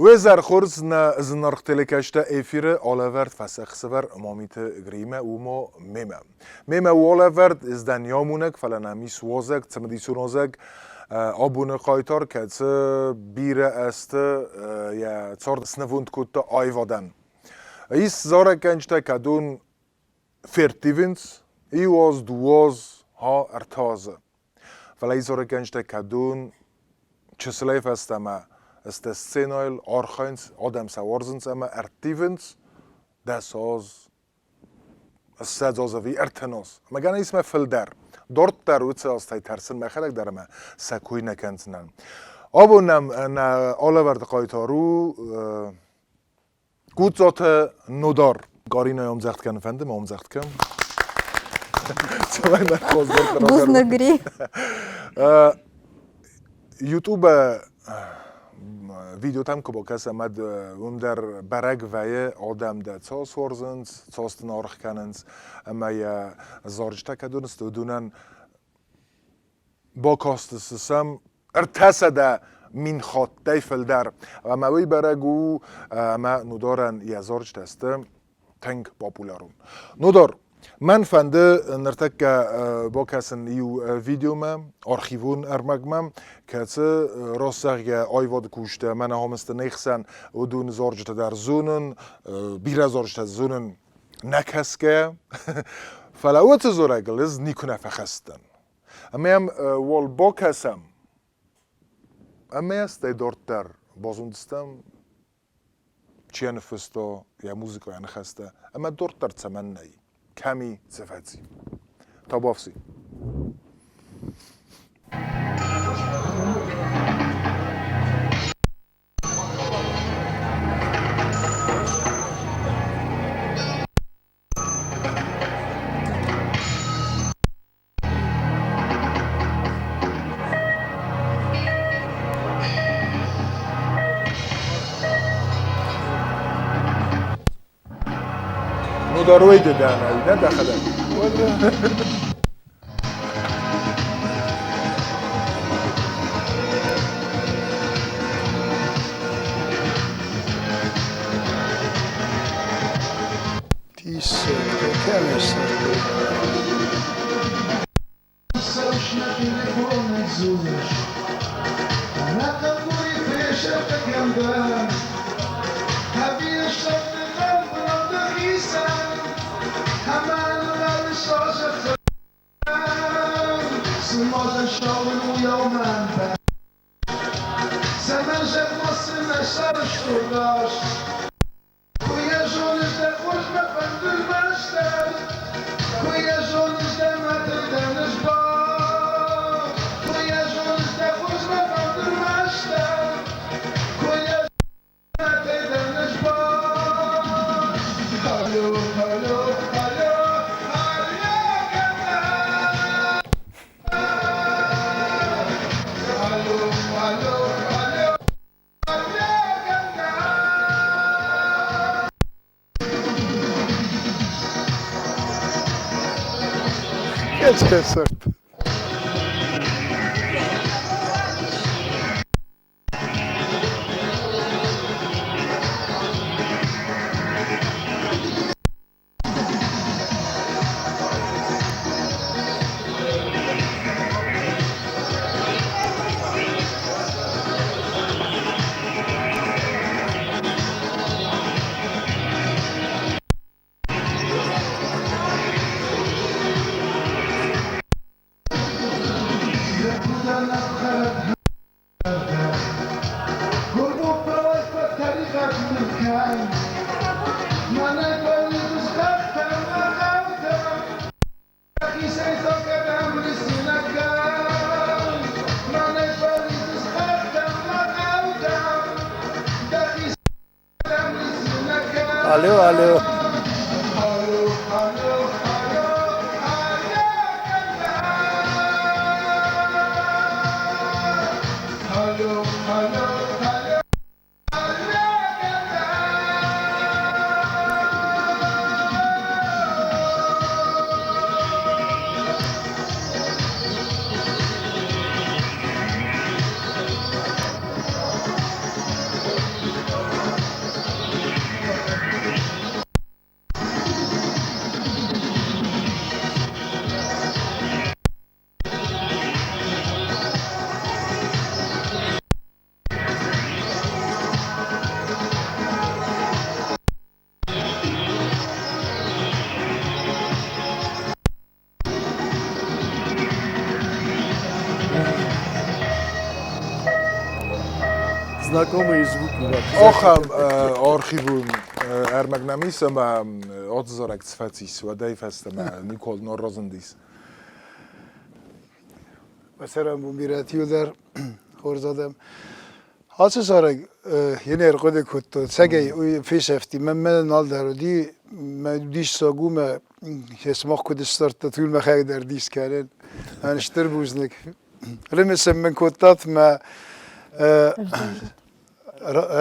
Wezar khurs na znarkhtelekashta efire Olevert fasexsever mamit grime umo meme. Meme Olevert is dan yamunek falanamis wozek tsamdisonozek abune qaytar katse bire est ya tsord snevund kutta ayvadan. Is zara kenchte kadun fertivins I was ha ertaze. Falai zara kenchte kadun çesleif estama است سینایل آرخاینس آدم سوارزنس اما ارتیونس دساز سازوی ارتناس مگه اسم فلدر دورت در وچه استای ترسن مخلق در ما سکوی نکنسنن آبو نم آلورد قایتارو گود زات نودار گارینای امزخت کن فندم امزخت کن Buz negri. یوتیوب ویدیو تام که با کس آمد در برگ وی آدم ده تا سورزنس تاست نارخ کننس اما یا زارجتا کدونست دونن با کاست سسم ارتسده من خاط دیفل در و موی برگو اما ندارن یا زارج تسته تنگ پاپولارون ندار من فنده نرتک با کسان ایو ویدیو مم آرخیوون ارمگ مم که راستگ آیواد کوشته من همست نیخسن و دون زارجت در زونن بیر زارجت زونن نکسکه فلاوت زورگلز نیکونه فخستن اما هم وال با کسم اما است دورتر بازوندستم چی نفستا یا موزیکا یا نخسته اما دورتر تمنی کمی زفتی تا بافسی نداروی دادن نه داخله Keserт. Alô. Знакомые звуки. Охам архивun ermegnamiz, ama odzorek cfecis, wadejfestem, Nikol Norrozendis. مثلا ممیراتی در خورزادم هاتش سارگ یعنی ارقاد کتو سگی اوی فیش افتی من نال دارودی ما دیش ساگو ما اسمه کد استارت طول ما خیلی در دیس کردن من اشتر بوزنک رمسم من کتات ما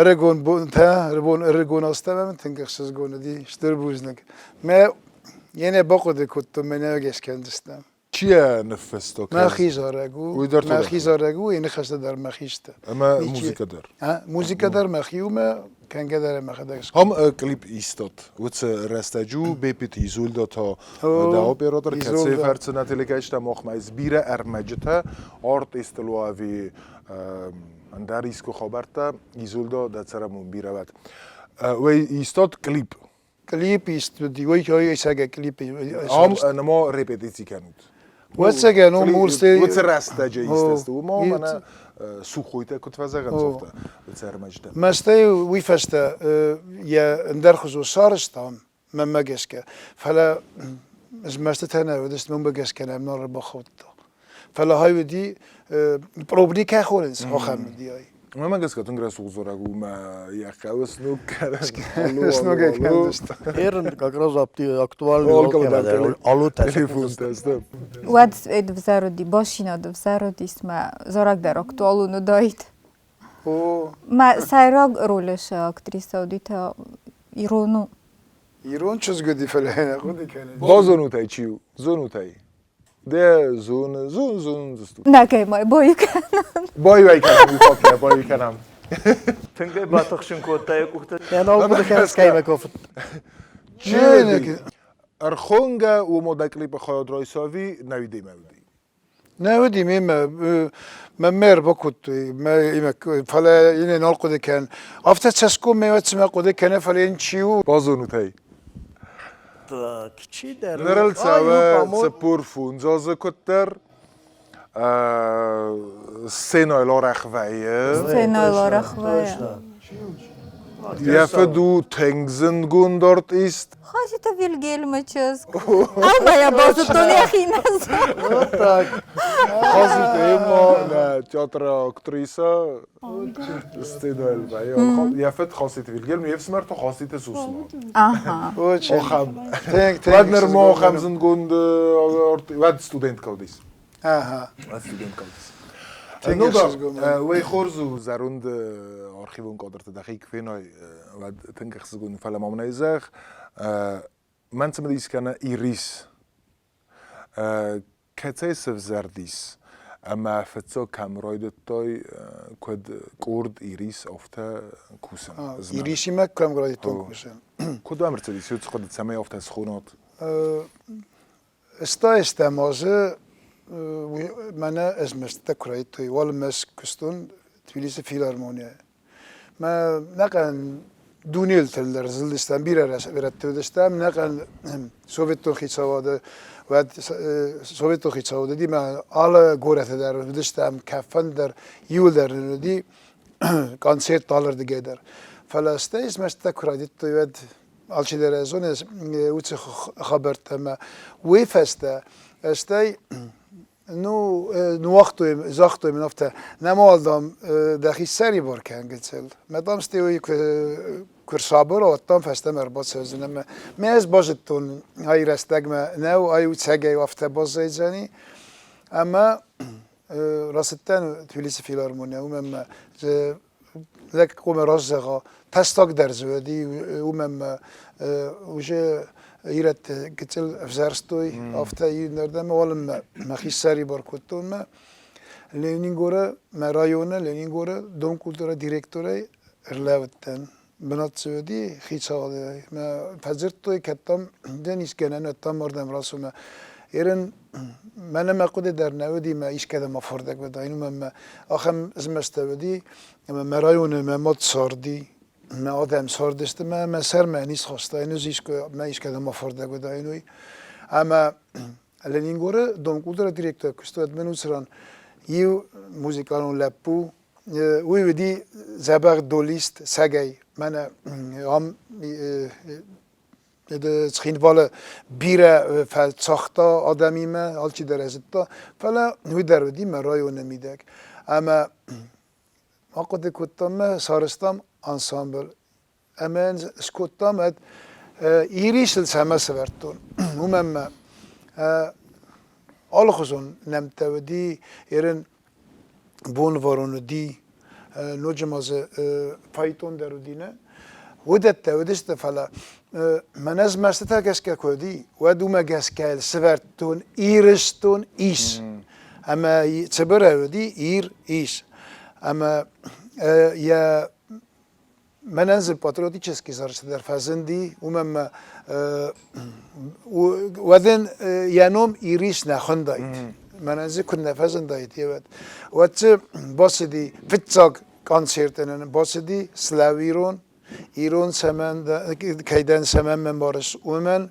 ارگون بونتا ارگون استم من تنگخشز گونه دی اشتر بوزنک ما یعنی باقود کتو من نگش کندستم چیه نفستو که؟ مخیز آرگو مخیز آرگو این خسته در مخیسته اما موزیک در موزیک در مخیومه کنگه در مخدش هم کلیپ ایستاد وچ رستجو بیپیت ایزولدا تا دا operatör کسی فرس نتیلگشت مخمایز بیره ارمجته آرت استلواوی اندر ایسکو خبرتا ایزولدا دچرمون بیره بد و ایستاد کلیپ ایستادی وی که های سگ کلیپ هم نما رپتیسی کنید واسه نو مولستی وچ رستجه ایستست و ما من سوخویته کت وزگن زفته وچ ارمجته مستی وی فسته یا اندر خزو سارستان من مگس که فلا از مسته تنه ودست من بگس کنم نار بخوت فلا های دی پروبنی که خورنس آخام دی ای ما مگس که تنگره سوزورگو ما یخو سنوک سنوک کندست Ерн как раз актуальный алу телефон тестем What ed v zarodi, bošina v zarodisma, zorak der aktualnu dojt. او Ma sajrog ruleše aktrisa odita ironu. ایران چیز گودی فلانه خودی کنه بازونو تای چیو زونو تای ده زون زستو Nakaj moj bojuk. بای کنم میخواد بای کنم Tüngey batıqşın kodtaya kuhta. يعني أول مرة كان سكاي كوفت چه ارخونگا و مدکلی به خیاد رایساوی نویده مودی نه ودی ما مر بکوت ما فلا این نال قده کن افت تسکو میوت ما قده کنه فلا این چیو بازونو تای Кичи der نرل سوا سپور فونزاز کتر سینایلا رخویه Senojlo rahvaja. یفه دو تنگزن دارت است Хasi to Wilgelma česk. Alma ja bozu to nechinas. Вот так. خاصی تیما نه تیاتر اکتریسا استیدال بایی یفت خاصی تیلگل میفس مرتو خاصی تسوسما Aha. او چه خم تنگ ود نرما خمزن گوند ود ستودنت کودیس آها ود ستودنت کودیس تنگش وی خورزو زروند آرخیوون قدرت دقیق فینای ود تنگخ زگون فلم آمنایزخ من سمدیس کنه ایریس کتای سفزردیس اما فتسو کم راید تای کد کورد ایریس افته کوسن ایریشی مکم گرایی تو کوشن کدو امرتدیس یوت خودت سمی افته سخونات استمازه من اسمست کرایی توی ولی مس کستون تبلیس فیلارمونیه ما نکن دونیل تلر زلستان بیره رسیده داشتم نکن سوویت خیلی و سوویت خیلی دی من آل گورت در داشتم کفن در یول در ندی $10 دیگه در فلسطین مست کرایی توی ود آلچی در ازونه اوت خبرت ما ویفسته استی نو وقتو زاختو من افته نمالدم دخی سری بار کن گتسل مدام استوی کر صابر و تام فسته مربوط سازنم میز باجتون های رستگم نو آیو تسگی وافته بازیزنی اما راستن تبلیس فیلارمونیا ومم لك قوم رزقا تستاق در زودی ومم وجه ایرت کتل افزارستوی افته این دردم ولم مخی سری بار کتون ما لینینگوره مرایونه لینینگوره دون کلتورا دیرکتوری ارلاوتن بنات سودی خیچاله ما فزرتوی کتام دنیس کنن و تام مردم راسو ما ایرن من ما قد در نودی ما ایش کدام افردک بداینو ما آخم زمستودی ما مرایونه ما مد ساردی ما آدم ساردست ما سر معنیس خواسته اینو زیش که ما ایش کدام افردک بداینوی اما لینگوره دون کلتورا دیرکتور کستود منو سران یو موزیکالون لپو وی ودی زبر دولیست سگی من هم تخین والا بیره فلسختا آدمی ما هالچی درزتا فلا وی در ودی مرایو نمیدک اما وقت کتام سارستم انسامبل اما سکوتام اد ایریسل سما سورتون همم آلخوزون نمتودی ایرن بون وارون دی نوجماز فایتون درودینه ودت ودست فلا من از مستتا گسکه کودی و دوما گسکه سورتون ایرستون ایس اما تبره ودی ایس اما یا منزل پاتریوتی چسکی سرشت در فزندی ومم ودن یانوم ایریس نخوندایت منزل کن نفزندایت یود وقت باسدی فتزاگ کنسرتن باسدی سلاویرون ایرون سمن کیدن سمن من بارش ومن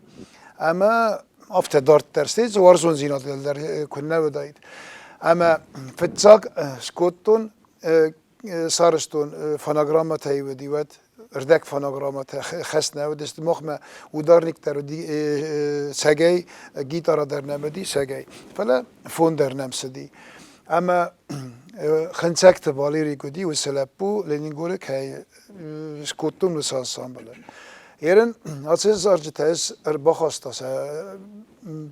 اما افت دارت درستیز وارزون زینات در کنه ودایت اما فتزاگ سکوتون سارستون فناگرامات هیودی ود اردک فناگرامات خسنه و دست مخمه ودارنیک در دی سگی گیتارا در نمدی سگی فلا فون در نمسدی اما خنسکت بالیری کدی و سلپو لنینگوره که سکوتون و سازان بله ایرن اساس ارجتاس ارباخاستاس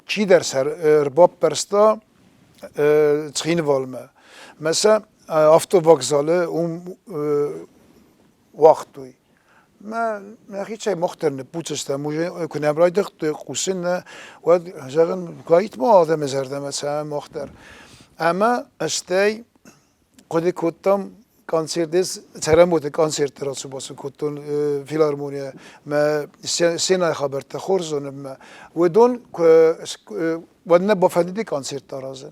چی در سر ارباب پرستا تخین والمه مثلا افتو وکزاله وقتوی ما هیچ مختر نبودستم موجه کنم رای دخت قوسن و زغن گایت ما آدم زردم مثلا مختر اما استی قدی کتم کنسرتس ترم بود کنسرت راسو باسو کتون فیلارمونیا ما سینا خبرت خورزونم و دون ودنا بافندی کنسرت رازن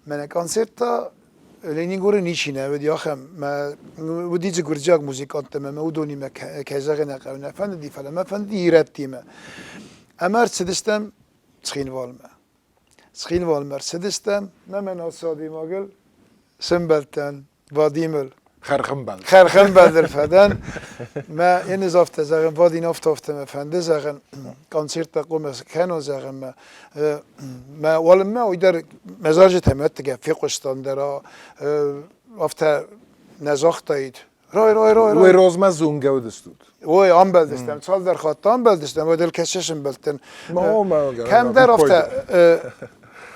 من کنسرت لینینگور نیشینه و دیاخم ما ودیج گرجاگ موزیکانت ما ودونی ما کجاگ نقابن فندی فلان ما فندی ایرتی ما امر سدستم تخین والم سدستم ما من اصادی ماگل سنبلتن وادیمل خرخم بدر فدان ما این زافت زغن وادی نفت ما فنده زغن کنسرت قوم کنو زغن ما ولم ما ويدر مزاج تمت في قشطان درا افت نزاختاید روی روزما زونگه ودستود وای آن بلدستم سال در خاطان بلدستم و دل کششم بلتن کم در افت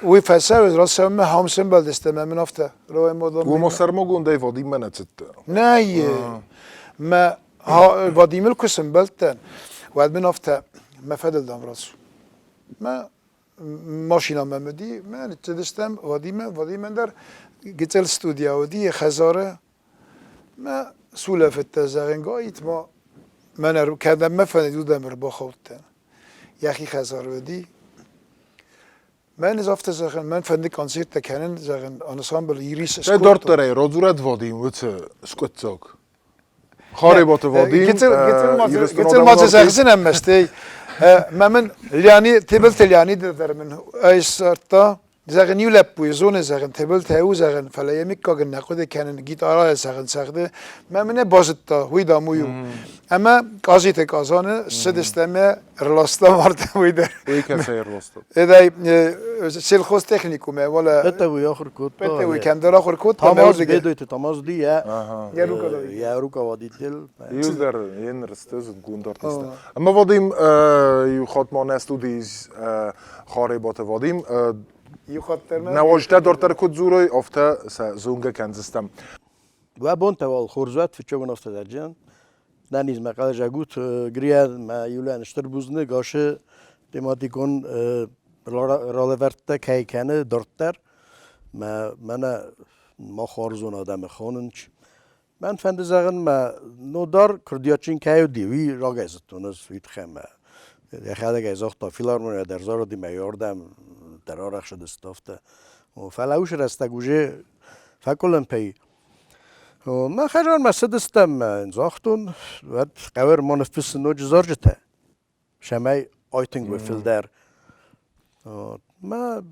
وی فسر راسم ما همسن بلدستم من افت روی مدام و مصرمو گونده وادی منت نه ما وادیمل کسم بلتن و من افت ما فدل دام راسو ما ماشینا ممدی من تدستم وادی من در گتل استودیا ودی خزاره ما سوله فت زغنگایت ما من رو کردم ما فندودم رو با خودتن یخی خزاره ودی من اضافه زغن من فندی کنسرت کنن زغن انسامبل ایریس چه دارت داره رازورت وادیم وچ سکوتزاگ خاری بات وادیم گتل ما زغزنم مستی من لیانی تبل تلیانی در من ایسرتا زغن یولپ بویزون زغن تبل تهو زغن فلای میکاگن نقد کنن گیتارا زغن سخته من بازتا وی دامویو اما قاضیت کازانه سدستمه رلاستا وارد ویدر وی کسی رلاستا ادای سلخوز تکنیکومه ولا حتی وی آخر کود بته وی کندر آخر کود تماس بدویت تماس دی یا روکا وادی دل یوزر ین رستز گوندارت است اما وادیم یو خاطر نستودیز خاری بات وادیم نواجده دارتر کد زوری افته زونگه کنزستم و بون توال خورزوات فچو بن افته در جان نانیز مقاله جاگوت گریاد ما یولان اشتر بوزنه گاشه تماتیکون رالورته کی کنه دارتر ما خارزون آدم خاننچ من فند زغن ما نودار کردیاچین کیو دیوی راگزتون از ویت خم خاله گزاخت فیلارمونیا در زار دی میاردم در آرخ شده استافته و فلاوش رستگوژه فکلم پی ما خیران مسدستم انزاختون و قوار منفس نوج زارجته شمای آیتینگ و فیل در ما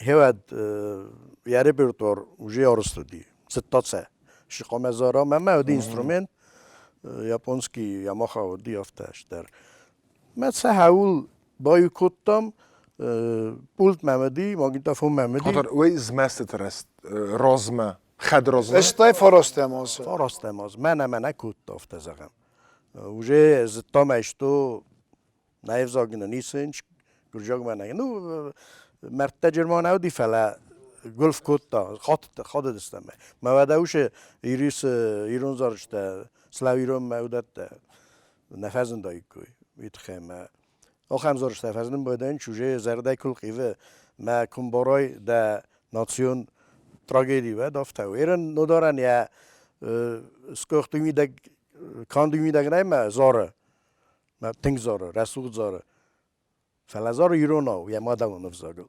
هود یاری برطور وجی آرستودی ستاتسه شقام زارا ما ودی اینسترومنت یاپونسکی یاماها ودی افتش در من سه هول بایو کتم پولت ممدی ماگینتافون ممدی خاطر وی زمست رست رازمه خد رازمه استای فراست تماس فراست ماز من کت افته زغم وجه زتام اشتو نایف زاگنا نیسنج گرجاگ من نو مرتا جرمان او دی فلا گلف کتا خاط دستم ما وداوش ایرون زارشته سلاویرون مودت نفذن دایکوی ویتخم آخام زارشته نفذن بودن چوجه زرده کل قیوه ما کمبارای ده ناسیون تراژدی و دافته و ایران ندارن یا سکوخت میده کاندی میده نه ما زاره ما تنگ زاره رسول زاره فلزار ایرانو یا مادام نفزاگل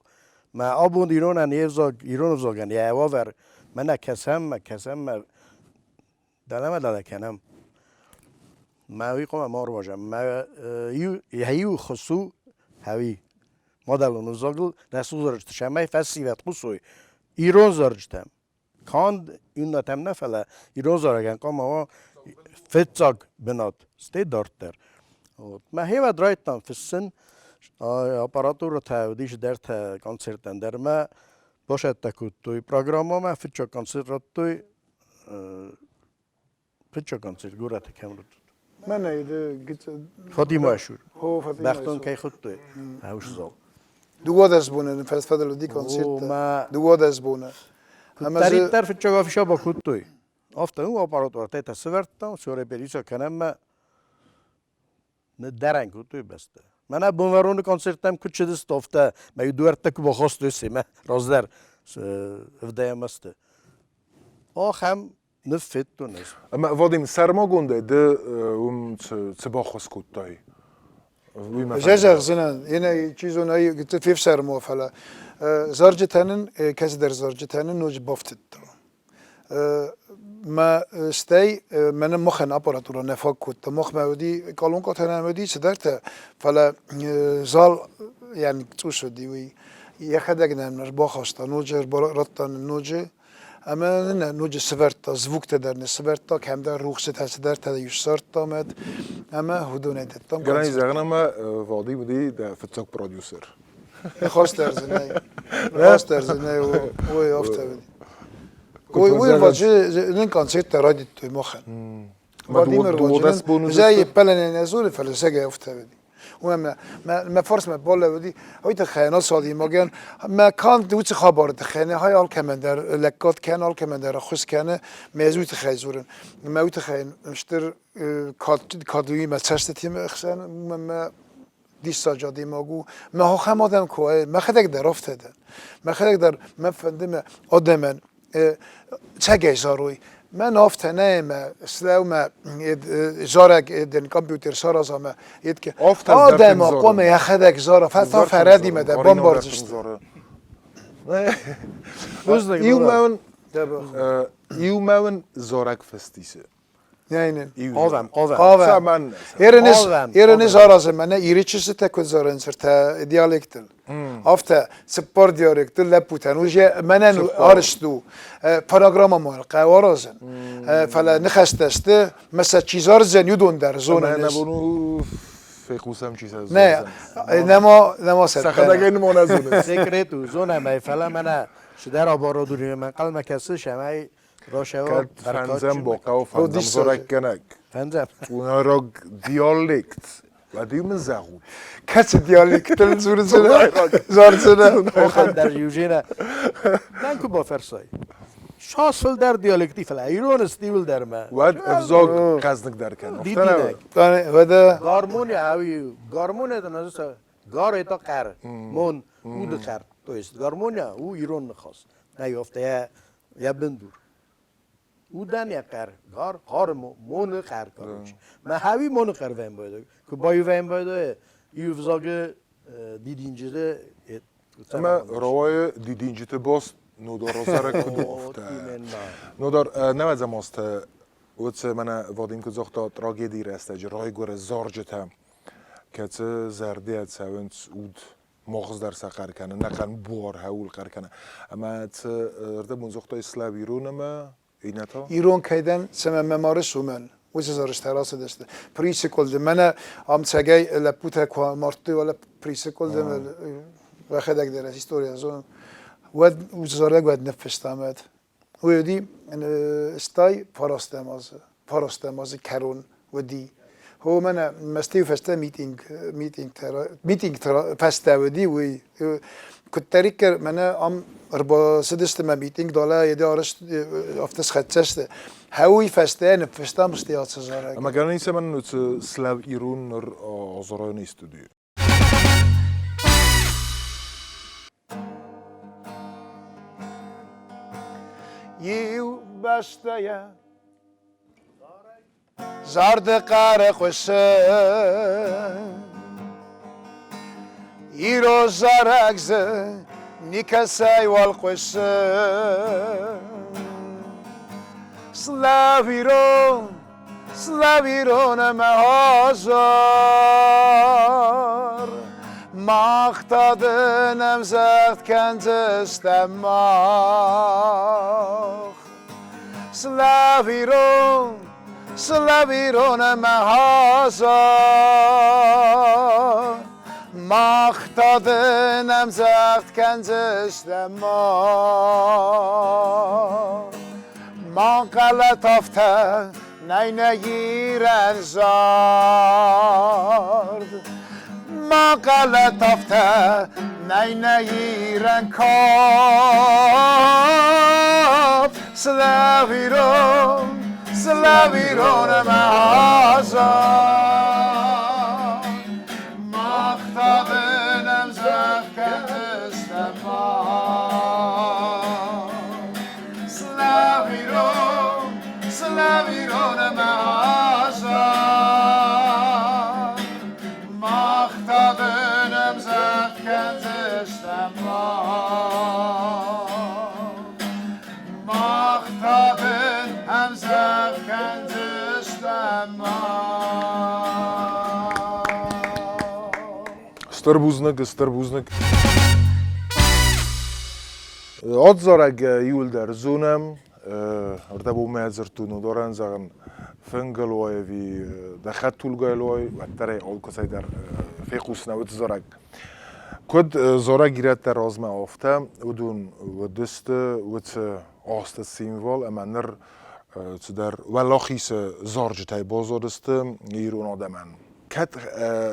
ما آبون ایران ایران نفزاگن یا واور من کسم دلم داده کنم ما ویقم مار باشم ما یهیو خصو هوی مادام نفزاگل رسول زارشت شمای فسی وقت قصوی ایران زارشتم کاند این نتام نفله ایران زارگن کام ما فتزاگ بنات ستی دارتر ما هیوا درایتم فسن آپاراتور تا دیش در تا کنسرتن در ما باشد تکوت توی پروگرام ما فتچا کنسرت توی فتچا کنسرت گورت کامرد من ایده گیت فاطمه اشور هو فاطمه بختون کی خود توی هاوش زال دو دست بونه فدلو دی کنسرت ما دو دست بونه تری طرف فتچا گافشا با خود توی آفتن او آپاراتور تا تسورتم سوره پریسا کنم ما ندارن خود توی بسته من بونورون کنسرتم کچه دست افته ما یدوار تک با خواست دوستی ما رازدر افدای مسته آخم نفت تو نیست اما وادیم سرما گنده ده با خواست کتایی جزاق زنان یعنی چیزون ای گیت فیف سرمو فلا زارجتانن کسی در زارجتانن نوج بافتد ما استی من مخن آپاراتورا نفاق کت مخ مودی کالون کاتن مودی صدرت فلا زال یعنی تو شدی وی یخدک نمر باخستا نوجر رتان نوجه اما نه نوجه سوارتا زوک تدرن سوارتا کم در روخست هست در تدیوش سارتا مد اما هدونه دتم گرانی زغن اما وادی بودی ده فتساک پرودیوسر خواست درزنه و افته بدی وی واجه نن کنسرت ترادی توی مخن وادیمر واجه زای پلن نزول فلسفه افته بدی و ما فرس ما بالا بدی هایت خیانات سالی ماگن ما کان دوت خبر خیانه های آل کمندر لکات کن آل کمندر خوش کنه موضوع خیزورن موضوع خیان مشتر کادوی ما چشتی مخشن ما دیست جادی ماگو ما ها خم آدم کوه ما خدک در افتادن ما خدک در ما فندم آدمن چه گیزاروی من آفته نه ما سلام ما زارگ دن کامپیوتر سارا ما یه که آدم آقام یه خدک زارا فتا فردی مده بمبارزشت ایو مون زارک فستیسه نه قاوم ایرانی زارازه منه ایری چیزی تکود زارن سر تا دیالکتل آفته سپار دیالکتل لپوتن وجه منه آرشتو پروگرام مال قوارازن فلا نخستسته مثلا چیزار زن یودون در زون نه بونو فیخوسم چیز از نه نما سخدگه نمونه زونه سکرتو زونه می فلا منه شدر آبارو دوری من قلم کسی شمای Kad fanzem boka و fanzem زورک کنک فنزم اونا را دیالکت و دیوم زغود کسی دیالکتل زور زار زنه آخر در یوژینه من کو با فرسای شاسل در دیالکتی فلا ایران استیول در من و افزاق قزنک در کن دیدینک و ده گارمونی هاوی گارمونه دنازه گار ایتا قر مون او دخر تو است گارمونیا او ایران نخواست نیافته یا بندور او دن یا قر گار مون قر کاروش ما هاوی مون قر ویم باید که بایو ویم باید یو فزاگه دیدینجده اما روای دیدینجت باست نودار زرک کدو افته نودار نمید زماست وقت من وادیم که زختا تراژدی رسته جرای گور زارجت هم که چه زردیت سوند اود مغز در سقر کنه نکن بوار هول کر کنه اما چه رده من زختا اسلاوی رو نما اینه تا ایران کیدن سم ممارس ومن وش زارش تراس داشته پریسیکل ده من ام سگای لپوت کو مارتی ولا پریسیکل ده و خدک در هیستوریا زون ود وزارگ ود نفستامد ویدی استای پاراستماز کرون ودی هو من مستيو فستا ميتينج فستا ودي وي كنت تريكر منا ام اربا سدست ما ميتينج دولا يدي ارش افتس خدشست هاوي فستا نفستا مستيات سزارك اما گرانی سه من نوت سلاو ایرون نر آزارای نیست دیو يو بستايا زارد قاره خوشه ایرو زارگزه نیکسای والخوشه سلاویرو نمهازار ماختادنم زخت کنزستماخ سلاویرون مهازا ماختادنم زخت کنزستما ما غلط افته نینگیرن زارد ما غلط افته نینگیرن کاف سلاویرون مهازا مختابنم زفکت استما سلاویرون مهازا مختابنم زفکت استما مختابن هم زفکت استما ستربوزنک آدزارگ یول در زونم ارده بو مازرتونو دارن زغن فنگلوی وی دخت طولگایلوی و تره اول کسی در فیقوس نوت زارگ کد زارگ گیرد در رازمه آفته ودون و دست وت آست سیموال اما نر در ولاخیس زارج تای بازارست ایرون آدمان کد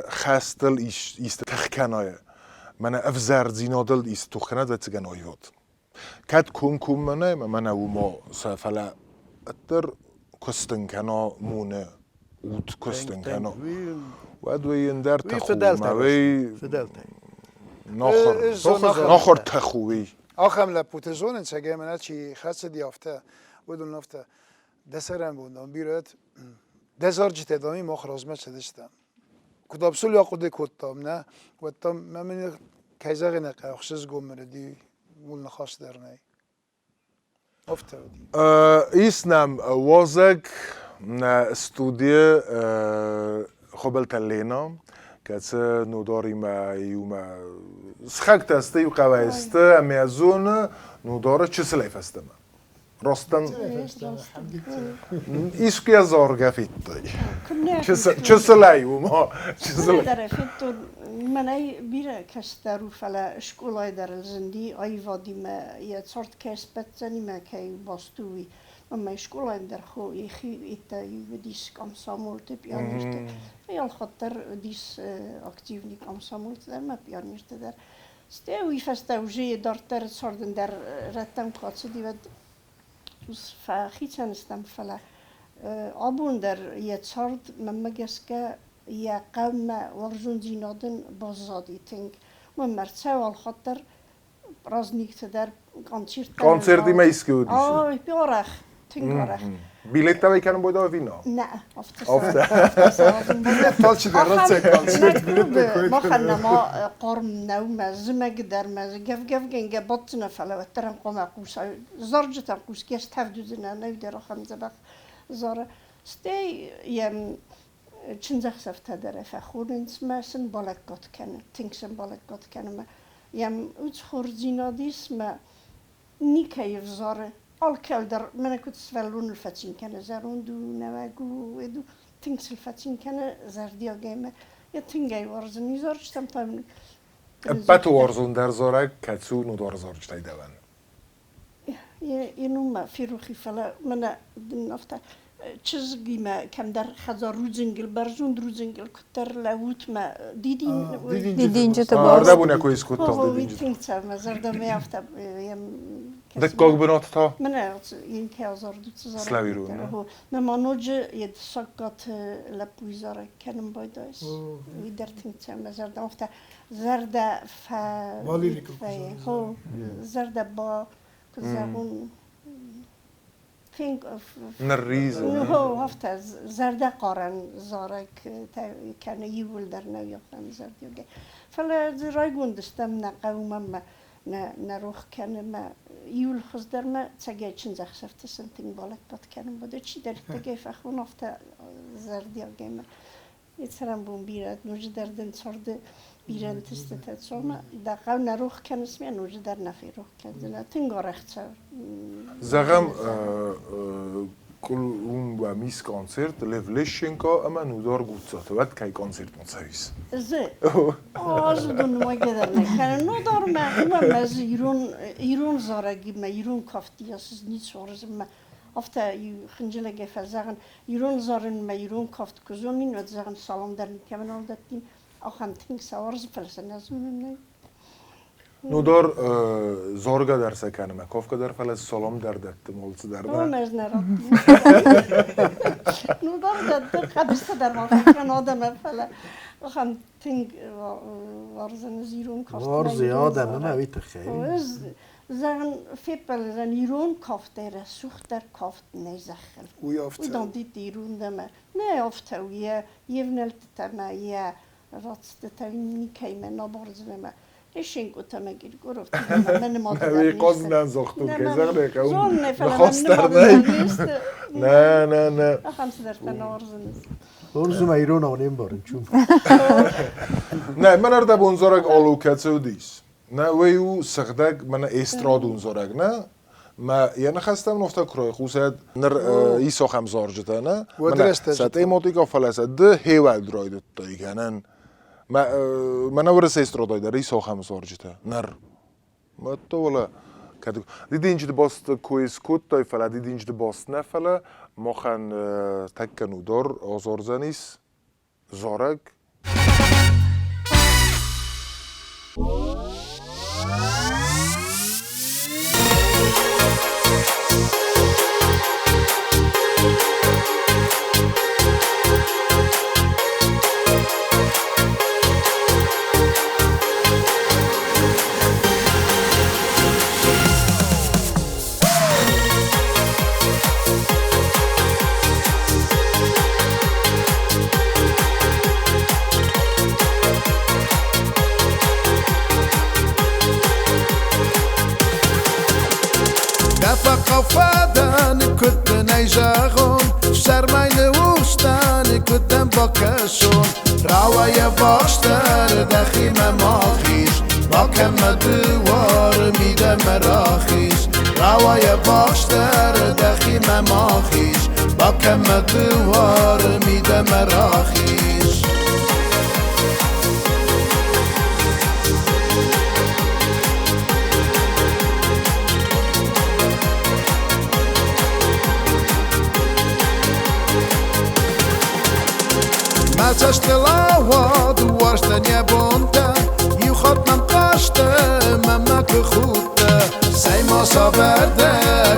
خستل ایست تخکنای من افزر زینادل ایست تخکند و تگنای هود کد کم من او ما سفلا اتر کستن کنا مونه اوت کستن کنا و دوین در تخوی ناخر تخوی آخم لپوتزون سگه من چی خاص دیافته بدون نفته دسرم بودم بیرد دزار جت ادامی ما خرازمه شدشتم کتاب سول یا قده کتام نه کتام من کیزاق نقه خشز گم مردی مول نخواست در نی افته ودی ایسنم وازک استودیه خبل تلینا کس نوداری ما یوم سخت استی و قوایست امیزون نوداره چه سلیف استم راستن ایش که زارگه فیتی چه سلی و ما چه سلی در فیتو منای بیره کسترو فلا شکولای در الزندی آیوادی ما یه صورت کس بتزنی ما که باستوی ما شکولای در خو یخی ایتا یودیس کام سامورت پیانیست یال خاطر دیس اکتیونی کام سامورت در ما پیانیست در استوی فستوجی دارتر صوردن در رتم کاتس دیود dus فخیتن استم فلا آبون در یه صورد ممگس که یه قوم ورزون زینادن بازادی تنگ مرتسه والخاطر رازنیکت در کنسرتی میسکودی بیارخ تنگارخ بیلیت تاوی کنم باید آوینا نه آفته تالچی در رد ما خلنا ما قرم نوم زمگ در مز گف گنگ بطن فلا وترم قوم قوس زرجت قوس کیس تفدودنا نویدر خم زبخ زار ستی یم چنزخ سفت در فخورن سمسن بالکات کنه تینکسن بالکات کنه یم اوت خورزینا دیس ما نیکه زاره alkel در من كنت سفلون الفتين كان زارون دو نواجو ودو تنكس الفتين كان زرديا جيمة يا تنجاي ورزن يزارش تم تايم بات ورزون در زورک کتسو نو دار زارج تای دوان ينوما في روخي فلا من نفتا چیزی ما کم در خزار روزنگل برزون روزنگل کتر لوت ما دیدین چه آرده بونه کوی سکوت هو تام دیدین ويتينكتا ما زردا ما يفتا يم دکاغ بنات تا من ينكي ازار دو تزار سلاویرون هو ما نوج يد سقط لبويزار كانم بايدايس ويدرتينكتا ما زردا مفتا زردا ف هو زردا با كزارون think of نریز هو هفته زرده قارن زارک کنه یول در نویافتم زردیوگه فلا رای گوندستم نه قومم ما نه روح کنه ما یول خز در ما تگه چند زخشفت سنتین بالک باد کنم بوده چی در تگه فخون هفته زردیوگه ما یترم بون بیرد نوج دردن سرده بیرن تسته تسوما دقیقا نروح کنه اسمی نوج در نفی روح کنه تنگارخت زغم کل اون با میس کانسرت لفلشینکا اما نودار گوتسات ود کی کانسرت متسویس زه از دون ما گذر نکنه نودار ما از ایران زارگی ما ایران کافتی از نیت سوارز ما افته خنجله گفت زغن ایران زارن ما ایران کافت کزونین و زغن سلام در نکمن آل دادیم آخان تینگ سوارز فلسن از اونم نه نودار زارگا در سکنه ما کافکا در فلس سلام در دت مالس در اون ده از نراتیم نودار در قبضت در واقع کن آدم فلا آخان تینگ وارزن از ایران کافت وارزی آدم نویت خیلی زغن فیپل زن ایران کافت در سوخت در کافت نیزخل وی افت و دان دیت ایران دم نه افته و یه ونلت تما یه رات تاوین نیکای من نبارز نما ایشین گوته مگیر گرفت من مادر وی نیست قاز نزاختون که زغن که اون زون نفلا نخواست من در مادر نی نیست نه نه نه خمس در تنارز نیست ورزم ایران آنیم بارن چون نه من ارده بون زارگ آلو کتسو دیس نه وی او سخدک من استراد اون زارگ نه ما یعنی خواستم نفته کرای خوصد نر ایسا خم زارجته نه و من درسته سطح موتیکا فلسه ده هیول درایده تایی کنن من ورس استراد داره ایسا خم زارجته نر ما تو ولا کدو دیدی اینجا باست کویس کود تای فلا دیدی اینجا باست نه فلا ما خن تکنو دار آزارزنیس زارگ قفادان كنت نيجاغون شرمين وشتان كنت بكشون راوية باشتر دخي مماخيش باكم دوار ميدا مراخيش راوية باشتر دخي مماخيش باكم دوار ميدا مراخيش ما تشتلاوا دوارشتا نبونتا يخط من قاشتا ممك خوتا سيما صبردا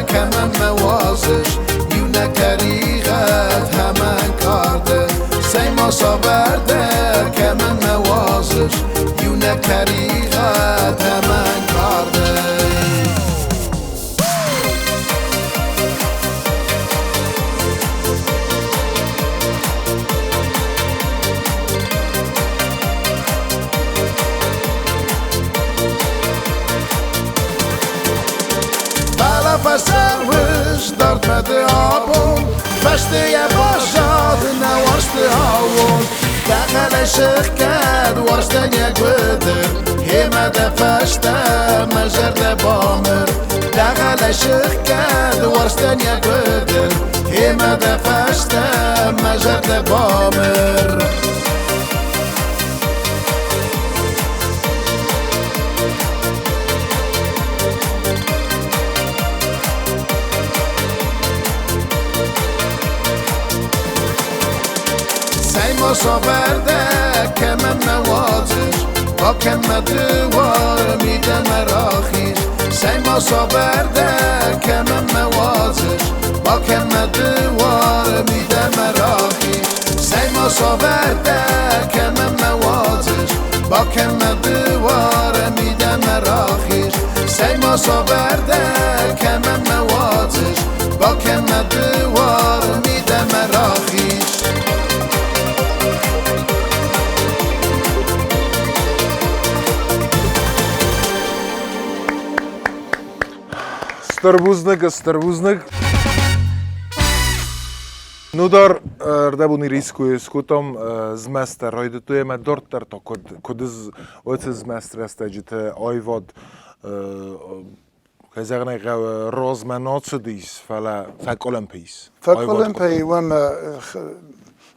كمان موازش يونا كريغات همان كاردا سيما صبردا كمان موازش يونا كريغات همان كاردا فسروش دارت مده آبون فشته یه باشاد نواشته هاون دقل شخ کد وارشته یه گودر همه ده فشته مجرد بامر دقل عشق کرد ورستن یا بدر همه دفشته مجرد بامر سیما صابرده که من نوازش با که من دوار میده مراخیش سیما صابرده که من نوازش با که من دوار میده مراخیش سیما صابرده که من نوازش با که من دوار میده مراخیش سیما صابرده که من نوازش با که من دوار میده مراخیش Strbuznik. Nu dar rdebuni riskuju skutom zmester, rajdutujeme dorter to, kod oce zmester esteđite ajvod kaj zagne rozmenocudis, fak olimpijs. فك أولمبي وما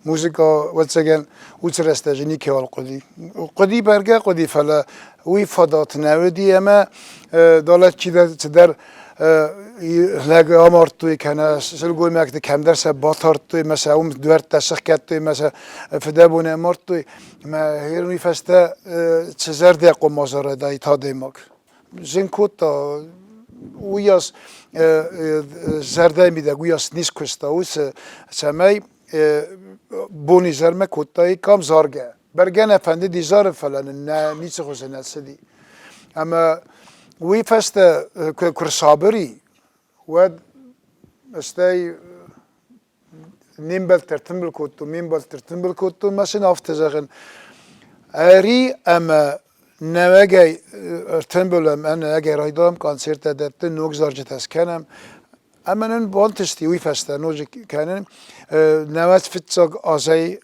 موسيقى واتسجن وترستجني كوالقدي قدي برجع قدي فلا ويفضات نودي أما دولت كذا تدر لاقي أمرتوي كان سلقوي ماك كم درس باطرتوي مثلا دوار تسخكتوي مثلا فدابون أمرتوي ما هيرني فستا تزار دقو مزار داي تاديمك زين كوتا وياس زردای میده گویاس نیست کستاوس سمای بونی زرمه کتایی کام زارگه برگن افنده دیزار فلان نه نیست خوزه نسدی اما وی فست کرسابری و استای نیم ترتمبل کتو میم ترتمبل کتو مثلا افتزاقن اری اما نوگی ارتنبولم انا اگه رایدام کنسرت دادت نوگزارجت از کنم اما نن بانتستی وی فسته نوج کنن نواز فتساق آزای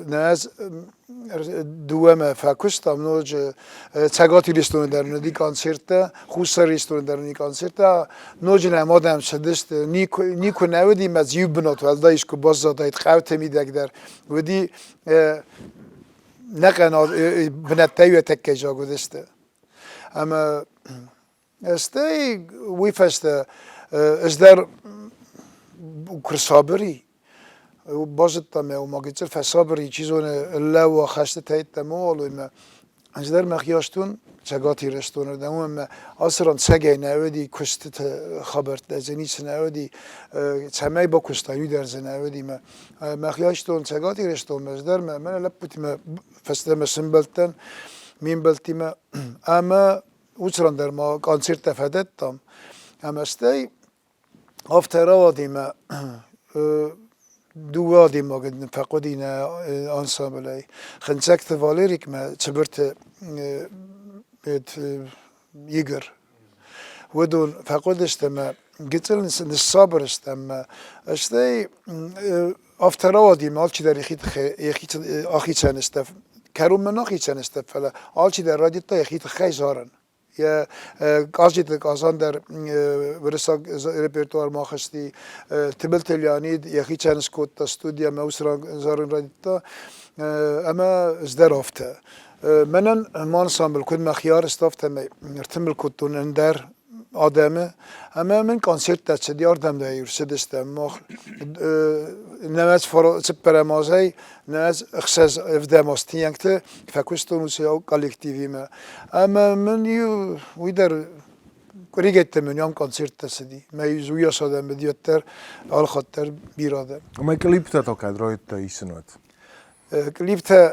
نواز دوام فاکستم نوج تگاتی لیستون در ندی کنسرت خوسر لیستون در ندی کنسرت نوج نمادم شدست نیکو نودی مزیوب بنات ولدایش کو باز زادایت خوت میدک در ودی نقنا بنتایو تکه جا گذشته اما استی وی فسته از در کرسابری بازت تامه و ماگیتر فسابری چیزون الله و خشته تایید تمول ما از در مخیاشتون چگاتی رستون دمون ما آسران سگه نودی کشت خبرت دزنیس نودی چمای با کشتایی در زنودی ما مخیاشتون چگاتی رستون از در ما من لپوتی ما فسته ما سنبلتن مين بلتي ما اما وصران در ما کنسرت فدت تام اما استي افترا ديما دوا ديما قد فقدينا انسامبل خنسكت فاليريك ما تبرت يجر ودون فقدشت ما قلت الصبر استما استي افترا ديما الچي در يخيت اخي چنستف كروم من اخي چنستف فلا الچي در راديتا يخيت خيزارن یا کاجیت کازان در برساق رپرتوار ما خستی تبل تلیانید یکی چند سکوت استودیا موسران زارن رادیتا اما ازدر افته منن مان سامبل کد مخیار استافته می ارتمل کتون اندر آدمه اما من کنسرت دست دیاردم ده یورسدستم مخ نماز فرا سپر مازای نماز اخساز افداماستی یکته فکوستون وسیع کالکتیوی ما اما من یو ویدر کریگت من یام کنسرت دستی ما یزویا سادم بدیاتر آل خاطر بیرادم ما کلیپتا تا کدرایت تا ایسنوت کلیپتا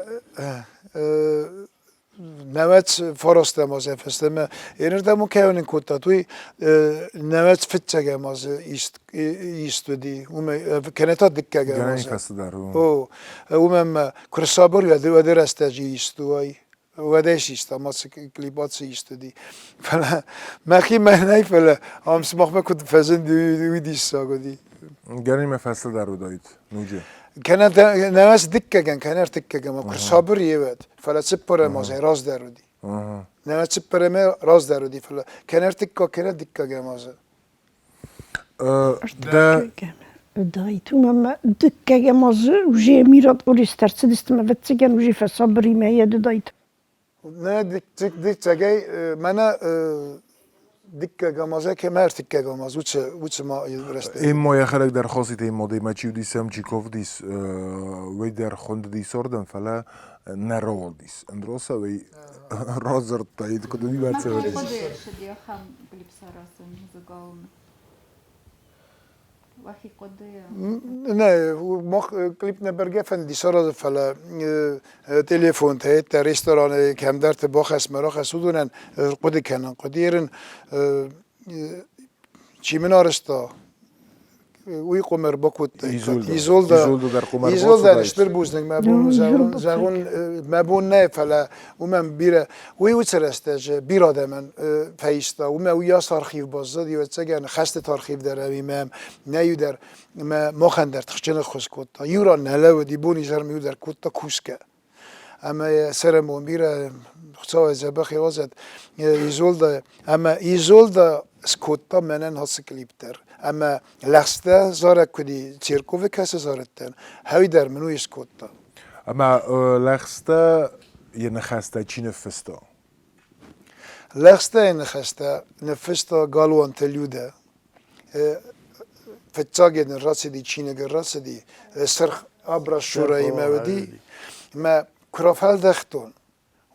نماز فراسته مازه فستم اینرده مکیونین کتا توی نماز فتچه مازه ایستودی کنتا دکه گرانی مازه فست در اومم کرسابر و درستجی ایستوی و دهش ایستا ماز کلیبات سی ایستودی فلا مخی مهنی فلا هم سماخ بکد فزن دوی دیستا گودی گرانی ما فست در رو دایت نوجه كانت ناس دكه كان ارتكه ما كرسابر يبد فلا سبر ما زي راس دارودي ناس سبر ما راس دارودي فلا كان ارتكه كان دكه ما زي ده دایتو ماما دکه مازه وجه میراد اوریسترس دستم وتسگن وجه فصبری میاد دایت نه دیک تگی من دیکه گامازه که مرتیکه گاماز وچه ما رسته این مایه خلق در خاصی تیم ماده مچیو دیسم چیکوف دیس وی در خوند دیس اردن فلا نرول دیس اندروسا وی رازر تایید کدومی باید سویدیس شدی خم بلیب سراسن زگاون وحی قده نه ما کلیپ نبرگه فندی سارا فلا تلفن تایید در رستوران کم در تباخ اسمراخ سودونن قدی کنن قدیرن چی من آرستا وی قمر بکوت ایزولدا در قمر ایزولدا اشتر بوزنگ زغون مبون نه فلا و من بیره وی وچرستج بیراده من فیستا و من ویا تارخیف بازدی و تگن خست تارخیف در اویمم نیو در ما خندر تخچن خوش کوتا یورا نله و دی بونی زر میو در کوتا کوسکه اما سرمون بیره خصوصا زبخی وزد ایزولدا سکوتا منن هست کلیپتر اما لحظه زاره کدی چیرکوه کسی زارتن هایی در منوی سکوتا اما لخسته یه نخسته چی نفستا لحظه نخسته نفستا گالوان تلیوده فتاگه نراسی دی چینه راسی دی سرخ ابرا شورای مودی ما کرافل دختون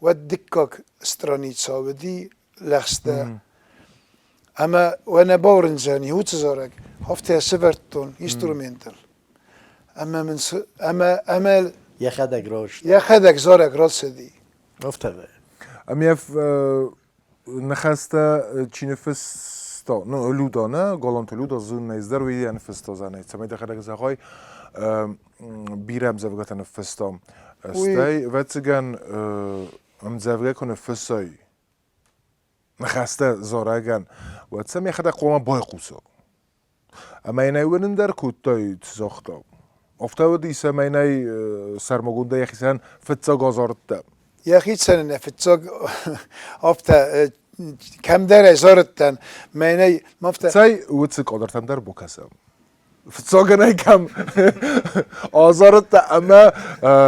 و دکاک استرانیتسا ودی لحظه اما وانا باورنزاني هو تزارك هفته سفرتون انسترومنتال اما یه خدک راش يا خدك زارك راسدي افته به امیف نخسته چی نفستا نه لودا نه گالانت لودا زون نیزدر وی نفستا زنه سمی دخلک زخای بیرم زوگت نفستام استی و تگن زوگه کنه فسای نخسته زارگن و تسمی خدا قوما بای قوسا اما اینای ونن در کودتای تزاختا افتا و دیسه اینای سرمگونده یخیسن فتسا گازارد ده يا اخي سنه فتاق افتا كم در زارتن معنی مفتا سای وتس قدرتن در بکسم فتسا گنای کم آزارد ده اما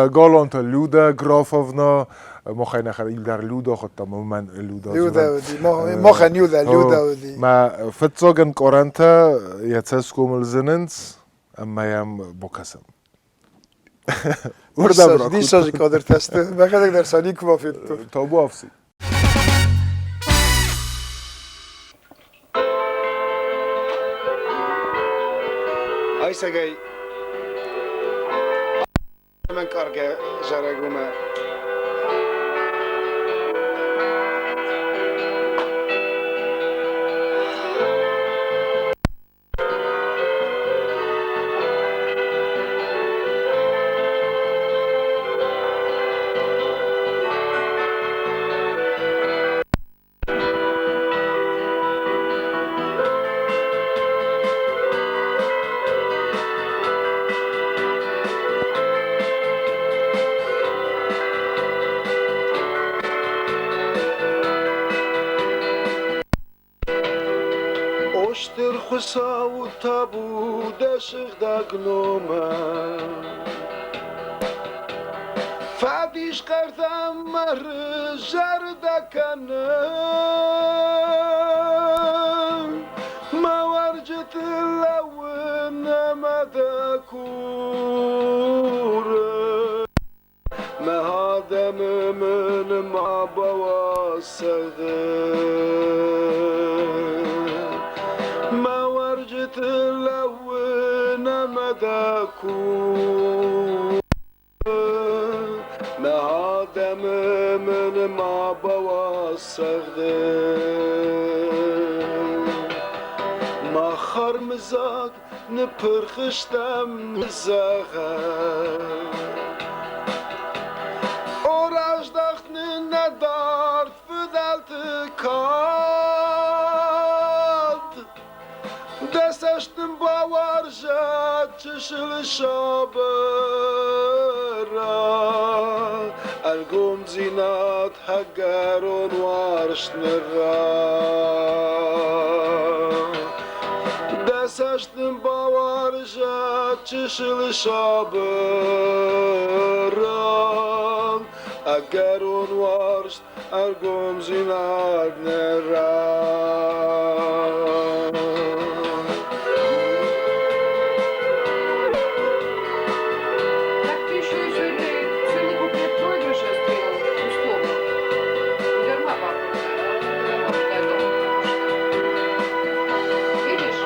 گالانت لودا گرافونا مخای نخر ایل در لودا خود تمام من لودا لودا ودي ما خنيودا لودا ودي ما فتساگن قرانتا یتسس کومل زننس اما یم بکسم ورده برا دي ساجي قادر تست ما خدك در ساني كوا فيتو تابو افسی هاي سجاي من كارجا جارجوما Oster khusau tabu deshig dagnoma Fadish qardam mar jardakana Ma warjat lawn madakur Ma hada min ma bawasag ما ورجت لون مداكو ما عدم من ما بواسغ ما خرمزاك نپرخشتم نزاغا اوراج دخن ندارد فدلت کاد دستشتم باور جد چشل شابرا الگوم زینات هگرون وارش نرا سشتم باورجا چشل شابران اگر اون وارشت ارگم زیناد نران Так ты еще и сегодня куплет пройдешь, я сделал условно. Верма Видишь?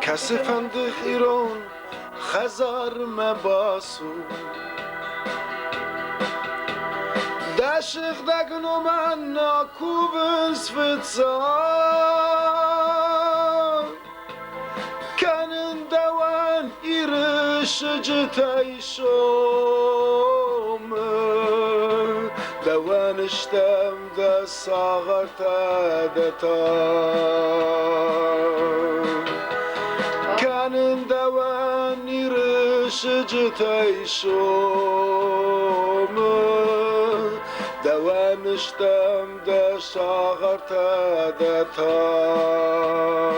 کسی فندق ایران خزار مباسو دشق دگنو من ناکوبن سفتزان کنن دوان ایرش جتای شوم دوانشتم ده ساغرتا دتان کنن دوان ایرش جتای شوم دوانشتم ده ساغرتا دتان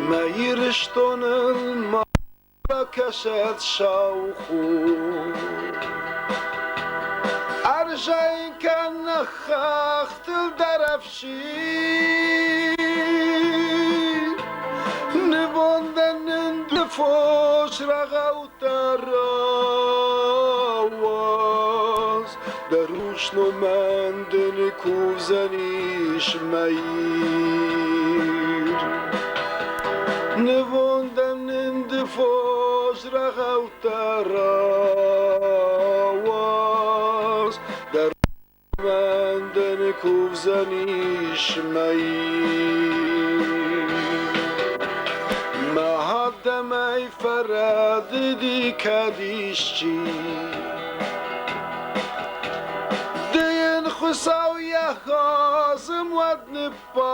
ميرشتون المرة كشت شوخو أرجعين كان نخاخت الدرفشي نبوندن اندفوش رغوت الراواز دروش نمندن كوزنيش مير نبوندن اندفوش رغوت الراواز دروش نمندن كوزنيش مير ما هدم ای فراد دی کدیشچی دین خساو یا خازم ود نپان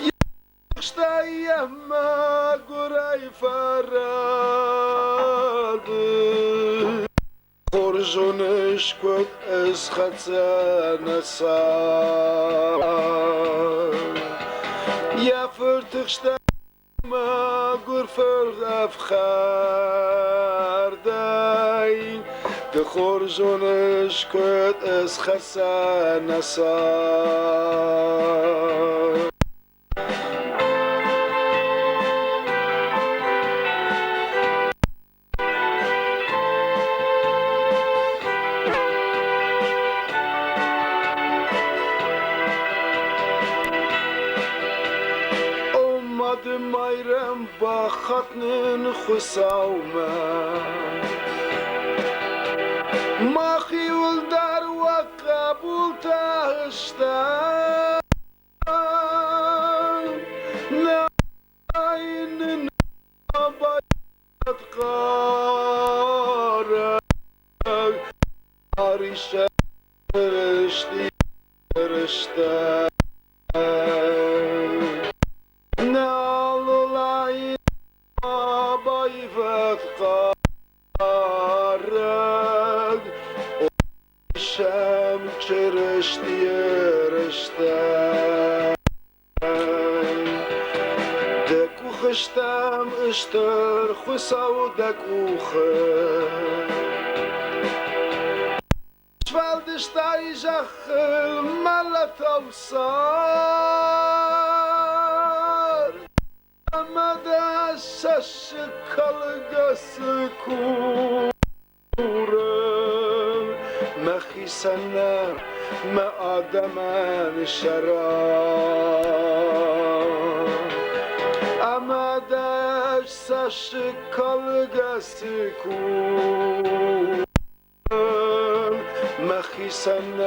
یخشتا یما گرای فراد خورجونش کد از خطا نسان يا فرتخشتا ما قرفر أفخار داين تخرجونش كد اس خسا نسان مايرم بخطن خساوما ما خيول دار وقبول تهشتا ناين نبايت قارك عريشة رشتي رشتا نالولاي بايفت قارد وشم چرشتی رشتن دکو خشتم اشتر خساو دکو خش شفالدشتای جخل ملت اوسار مدى شش كالغس كورا مخي سنة ما آدمن شرا اما دش سش کالگسی کو مخیسن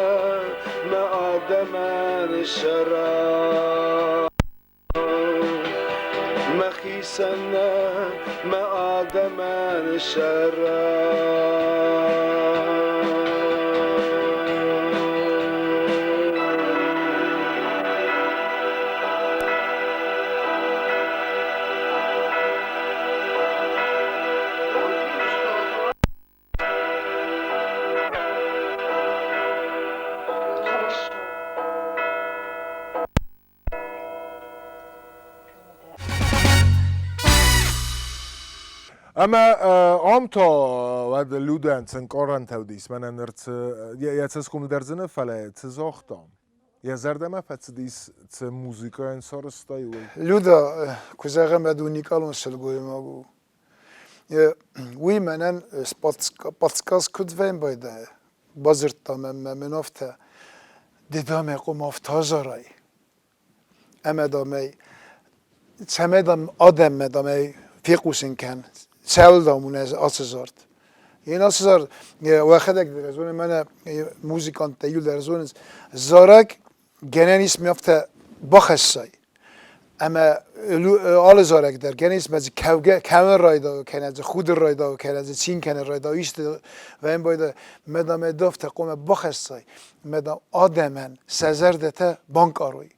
ما آدمن شرا مخیسن ما آدمن شرا اما آمتا ود لودن تن قرن تودیس من انرت یا تسکوم در زنه فله تزاختم یا زردم فتدیس ت موزیکا انصار استای لودا كوزاغا مدوني كالون سلغوي ماغو وي منن باتسكاس كود فين بايدا بازرت تمام منافتا ددام قوم افتازاراي اما دامي تمدم آدم مدامي فيقوسن كان سال دامون از آسزارد این آسزار واحد در زون من موزیکان تیول در زون زارک گنیس میافته بخشای اما آل زارک در گنیس مز کامل رایدا کنه خود رایدا کنه چین کنه رایدا ایست و این باید مدام دفت قوم بخشای مدام آدمن سزردته بانک آروی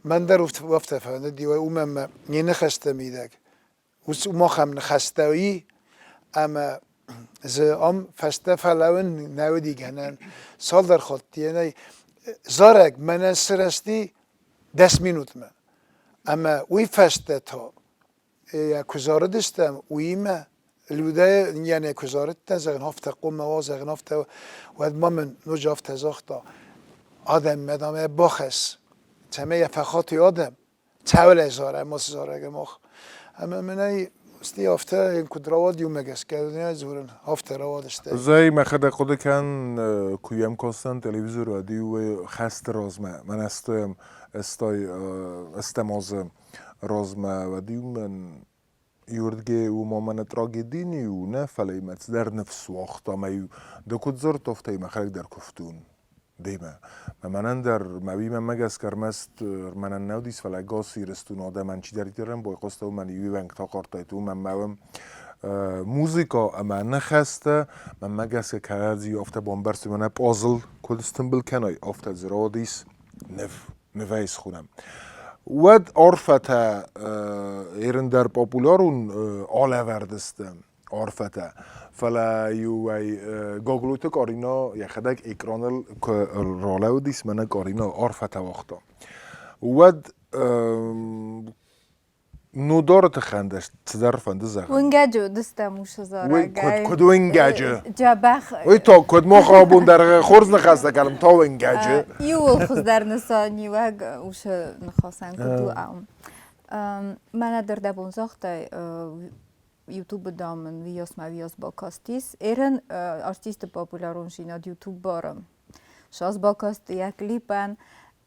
من در وقت فهمیده دیوای اومم نخسته میدک ما هم نخسته‌ای اما ام فستفلون نودی گنن سال در خود یعنی زارگ من سرستی 10 مینوت ما اما وی فسته تا یا کزارد دستم وی ما لوده یعنی کزارد تزگن هفته قوم موازگن هفته و ما من نجافت زاختا آدم مدامه بخش تمه فخاتی آدم تول زاره ماس زارگ مخ اما منای استی هفته این کدرواد یوم مگس کردن زورن هفته رواد است. زای مخد خود کن کویم کاستن تلویزیون رادیو و خست رازمه من استماز رازمه و دیو من یوردگه و مامن تراجدینی و نه فلیمت در نفس وقت اما دکود زر تفته مخرج در کفتون دیمه من در مویم مگس کرمست من نودیس فلا گاسی رستون آدم من چی دارم با قصد و من یوی ونگ تا کارتایتو من مویم موزیکا اما نخسته من مگس کردی افته بامبرس من پازل کلستن بالکنای افته زرادیس نویس خونم ود عرفته ایرن در پاپولارون آله وردستم عرفته فلا یوی گاگلوت کارینا یخدک اکرانل رالاو دیس من کارینا عرفته وقتا ود نودارت خندش تدار فنده زخم ونگجو دستموش زاره کد ونگجه جبخ وی تا کد ما خوابون در خورز نخسته کلم تا ونگجه یو خز در نسانی وگ اوش نخواستن کدو من در دبون زاخته یوتیوب دامن ویاس با کاستیس ایرن آرتیست پاپولارون شیناد یوتیوب بارم شاز با کاست یک کلیپن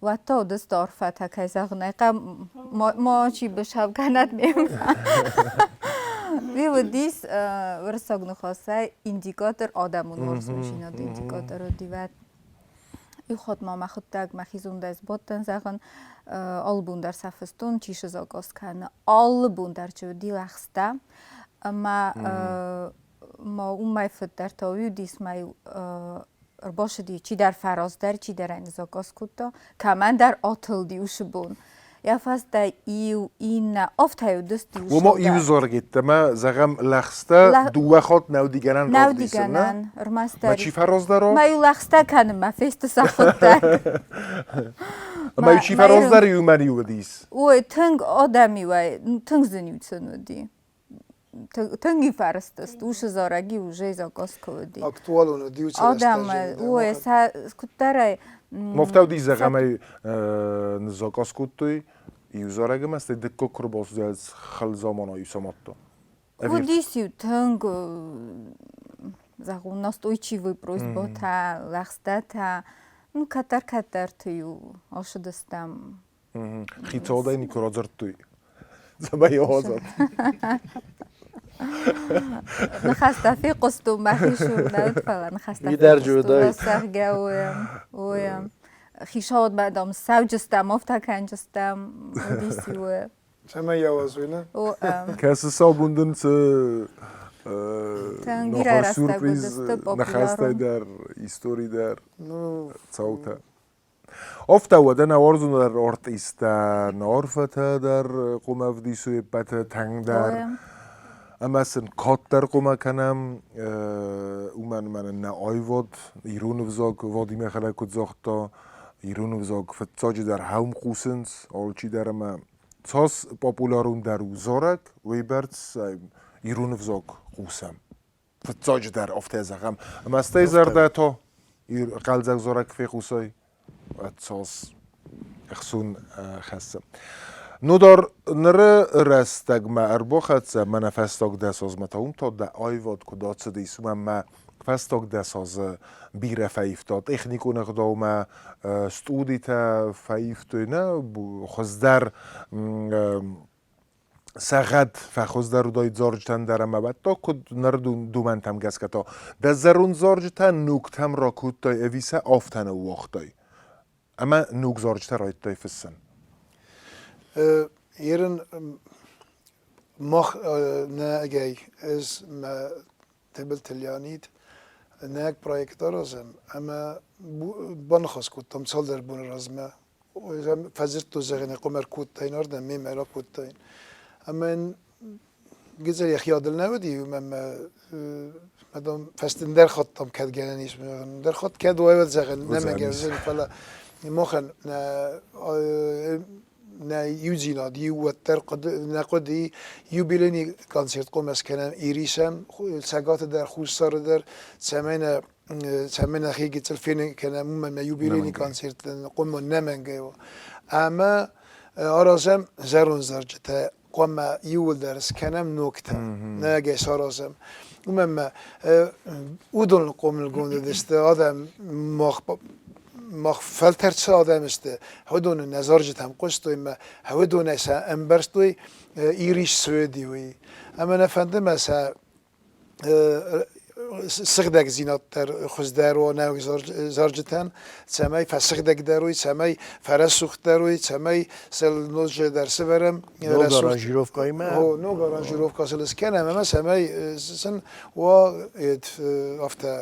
و تا دست عرفت که زغنقه ما چی بشب کند میم و دیس ورساگ نخواسته ایندیکاتر آدمون ورس میشیناد ایندیکاتر رو دیوت ای خود ما مخوتگ مخیزون دست بودن زغن آلبون در سفستون چیش زاگاست کنه آلبون در چه دی لخسته اما ما اون مایفت در تاویو دیس مای باشه دی چی در فراز در چی در این زاگاز کتا که من در آتل دیوش بون یا فست در این افتایو دست دیوش و ما ایو زارگیت ما زغم لخسته دو خود نو دیگرن نو دیگرن ما چی فراز دارو؟ ما یو لخسته کنم ما فیست سخت در ما یو چی فراز داری یو من یو دیس اوه تنگ آدمی و تنگ زنیو چنو دی تنگی فرست است اوش زارگی و جیزا گاز کودی اکتوالون دیو چه آدم اوه کتره مفتاو دی زغمه نزاگاز کودی ایو زارگم است دکو کرباس از خل زمان های سامت و دیسیو تنگ زغون ناست ujčivý průzbota, lachstata, no katar tu, ošedestam. خیتاده اینی که رازر توی زبایی آزاد نخسته فی قصدم بخیشون نداد فعلا نخسته بیدر جودایی. سرگه ویم خیشاد بعدم سوجستم افتا کنجستم ودیسی و Sen yavazıyla. کسی سابوندن چه تنگیر نخواه رسته سورپریز بودسته نخسته پاپولارم. در ایستوری در No, صوتا افتا وده نوارزون در ارتیستا نارفتا در قوم افدیسوی بتا تنگ در اما سن کات در قوم کنم من نه آیواد ایرون وزاگ وادی مخلا کد زاختا ایرون وزاگ فتاج در هاوم قوسنس آلچی در ما تاس پاپولارون در وزارک ویبرتس ایرون وزاگ قوسم فتاج در افتا زغم اما استی زرده تا قلزک زارک فی قوسای تاس اخسون خستم نودار نره رستگ ما اربا خدسه من فستاگ دساز متاوم تا ده آیواد کدات سده ایسوم ما فستاگ دساز بیره فیفتاد اخنیکو نخداو ما ستودی تا فیفتوی نه خزدر سغد فخزدر رو داید زارجتن درم مبد تا کد نره دومنتم گس کتا ده زرون زارجتن نوکتم را کود تای اویسه آفتن و وقتای اما نوک زارجتن رایت تای فسن Yerin mag ne gay is ma tebel telyanit ne projekt razem ama bankhas kutam salder bun razma fazert to zagene qomer kuttayn arda mim ala kuttayn ama gezer yakhyadel navdi madam fasten der khattam kad gelen ismi der khat kad wayad zagen nema gezel fala mochen نه یوزینا دی و تر قد نقدی یوبیلنی کنسرت قوم اسکنم ایریشم سگات در خوشسار در سمن خیلی تلفین کنم من یوبیلنی کنسرت قوم نمنگه اما آرازم زرون زرجته قوم یول درس کنم نکته نه سارازم ما اودون قوم الگونده دسته آدم مخ فلترچ آدم است هدون نظارجت هم قصدی ما هدون است امبرستوی ایریش سوئدی وی اما نفهمم مثلا سخدک زینات در خزدار و نوع زارجتن سمای فسخدک دروی سمای فرسوخت دروی سمای سل نوج در سفرم نوگاران جیروف کایم هو نوگاران جیروف کاسلس کنم اما سمای سن و افتا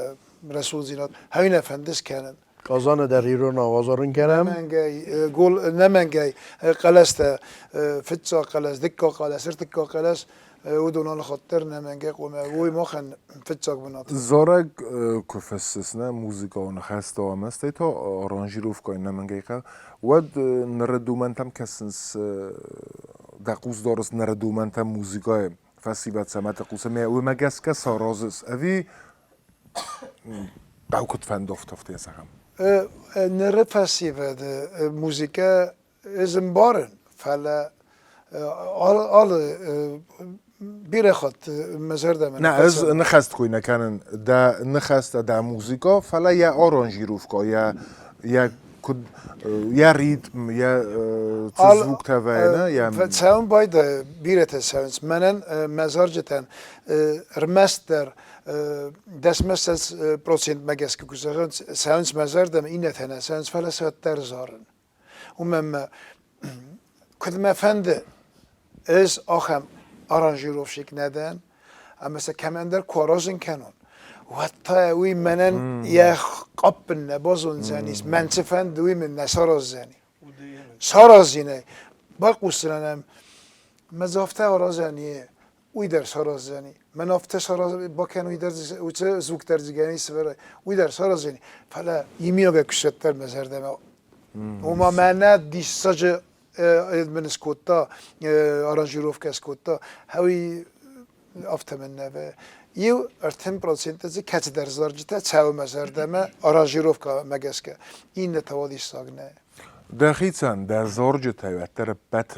رسول زینات همین نفهمدش کنن کازان در ایران آوازارون کردم نمنگی گل نمنگی قلست فتسا قلست دکا قلست ارتکا قلست ودونال خاطر نمنگی قومه وی مخن فتسا بنات زارگ کفسسنه موزیکا و نخسته و مسته تا آرانجیروف کای نمنگی که ود نردومنتم کسنس دقوز دارست نردومنتم موزیکای فسیبت سمت قوسه می او مگس که سارازس اوی قاوکت فندافت افتی سخم نره فسیبت موزیکا ازم بارن فلا آل بیره خود مزرده من نه از نخست کوی نکنن دا نخست دا موزیکا فلا یا آرانجیروف کا یا کد یا ریتم یا تزوک تاوینه یا ساوند باید بیره تساوند منن مزارجتن رمستر دستمست از پروسنت مگس که کجا ساوند مزاردم اینه تنه ساوند فلا ساعت در زارن ومن کدوم فنده از آخم آرانجیروف شک ندن اما مثلا کماندر کوارازن کنن و تا وی منن یه قاب نبازون زنیست من سفند وی من نساراز زنی ساراز زنی با قصرنم مزافته آرازنیه وی در ساراز زنی من افته ساراز با کن وی در زوک در زگانی سفره وی در ساراز زنی فلا یمیو به کشتر مزردم و ما منه دیساج من اسکوتا آرانجیروف که اسکوتا هوی افته من نبه یو ارتم پروسنت از کت در زارجتا چاو مزردم آرانجیروف که مگس که این نتوادی ساگنه دخیتن در زارجتا و تر بت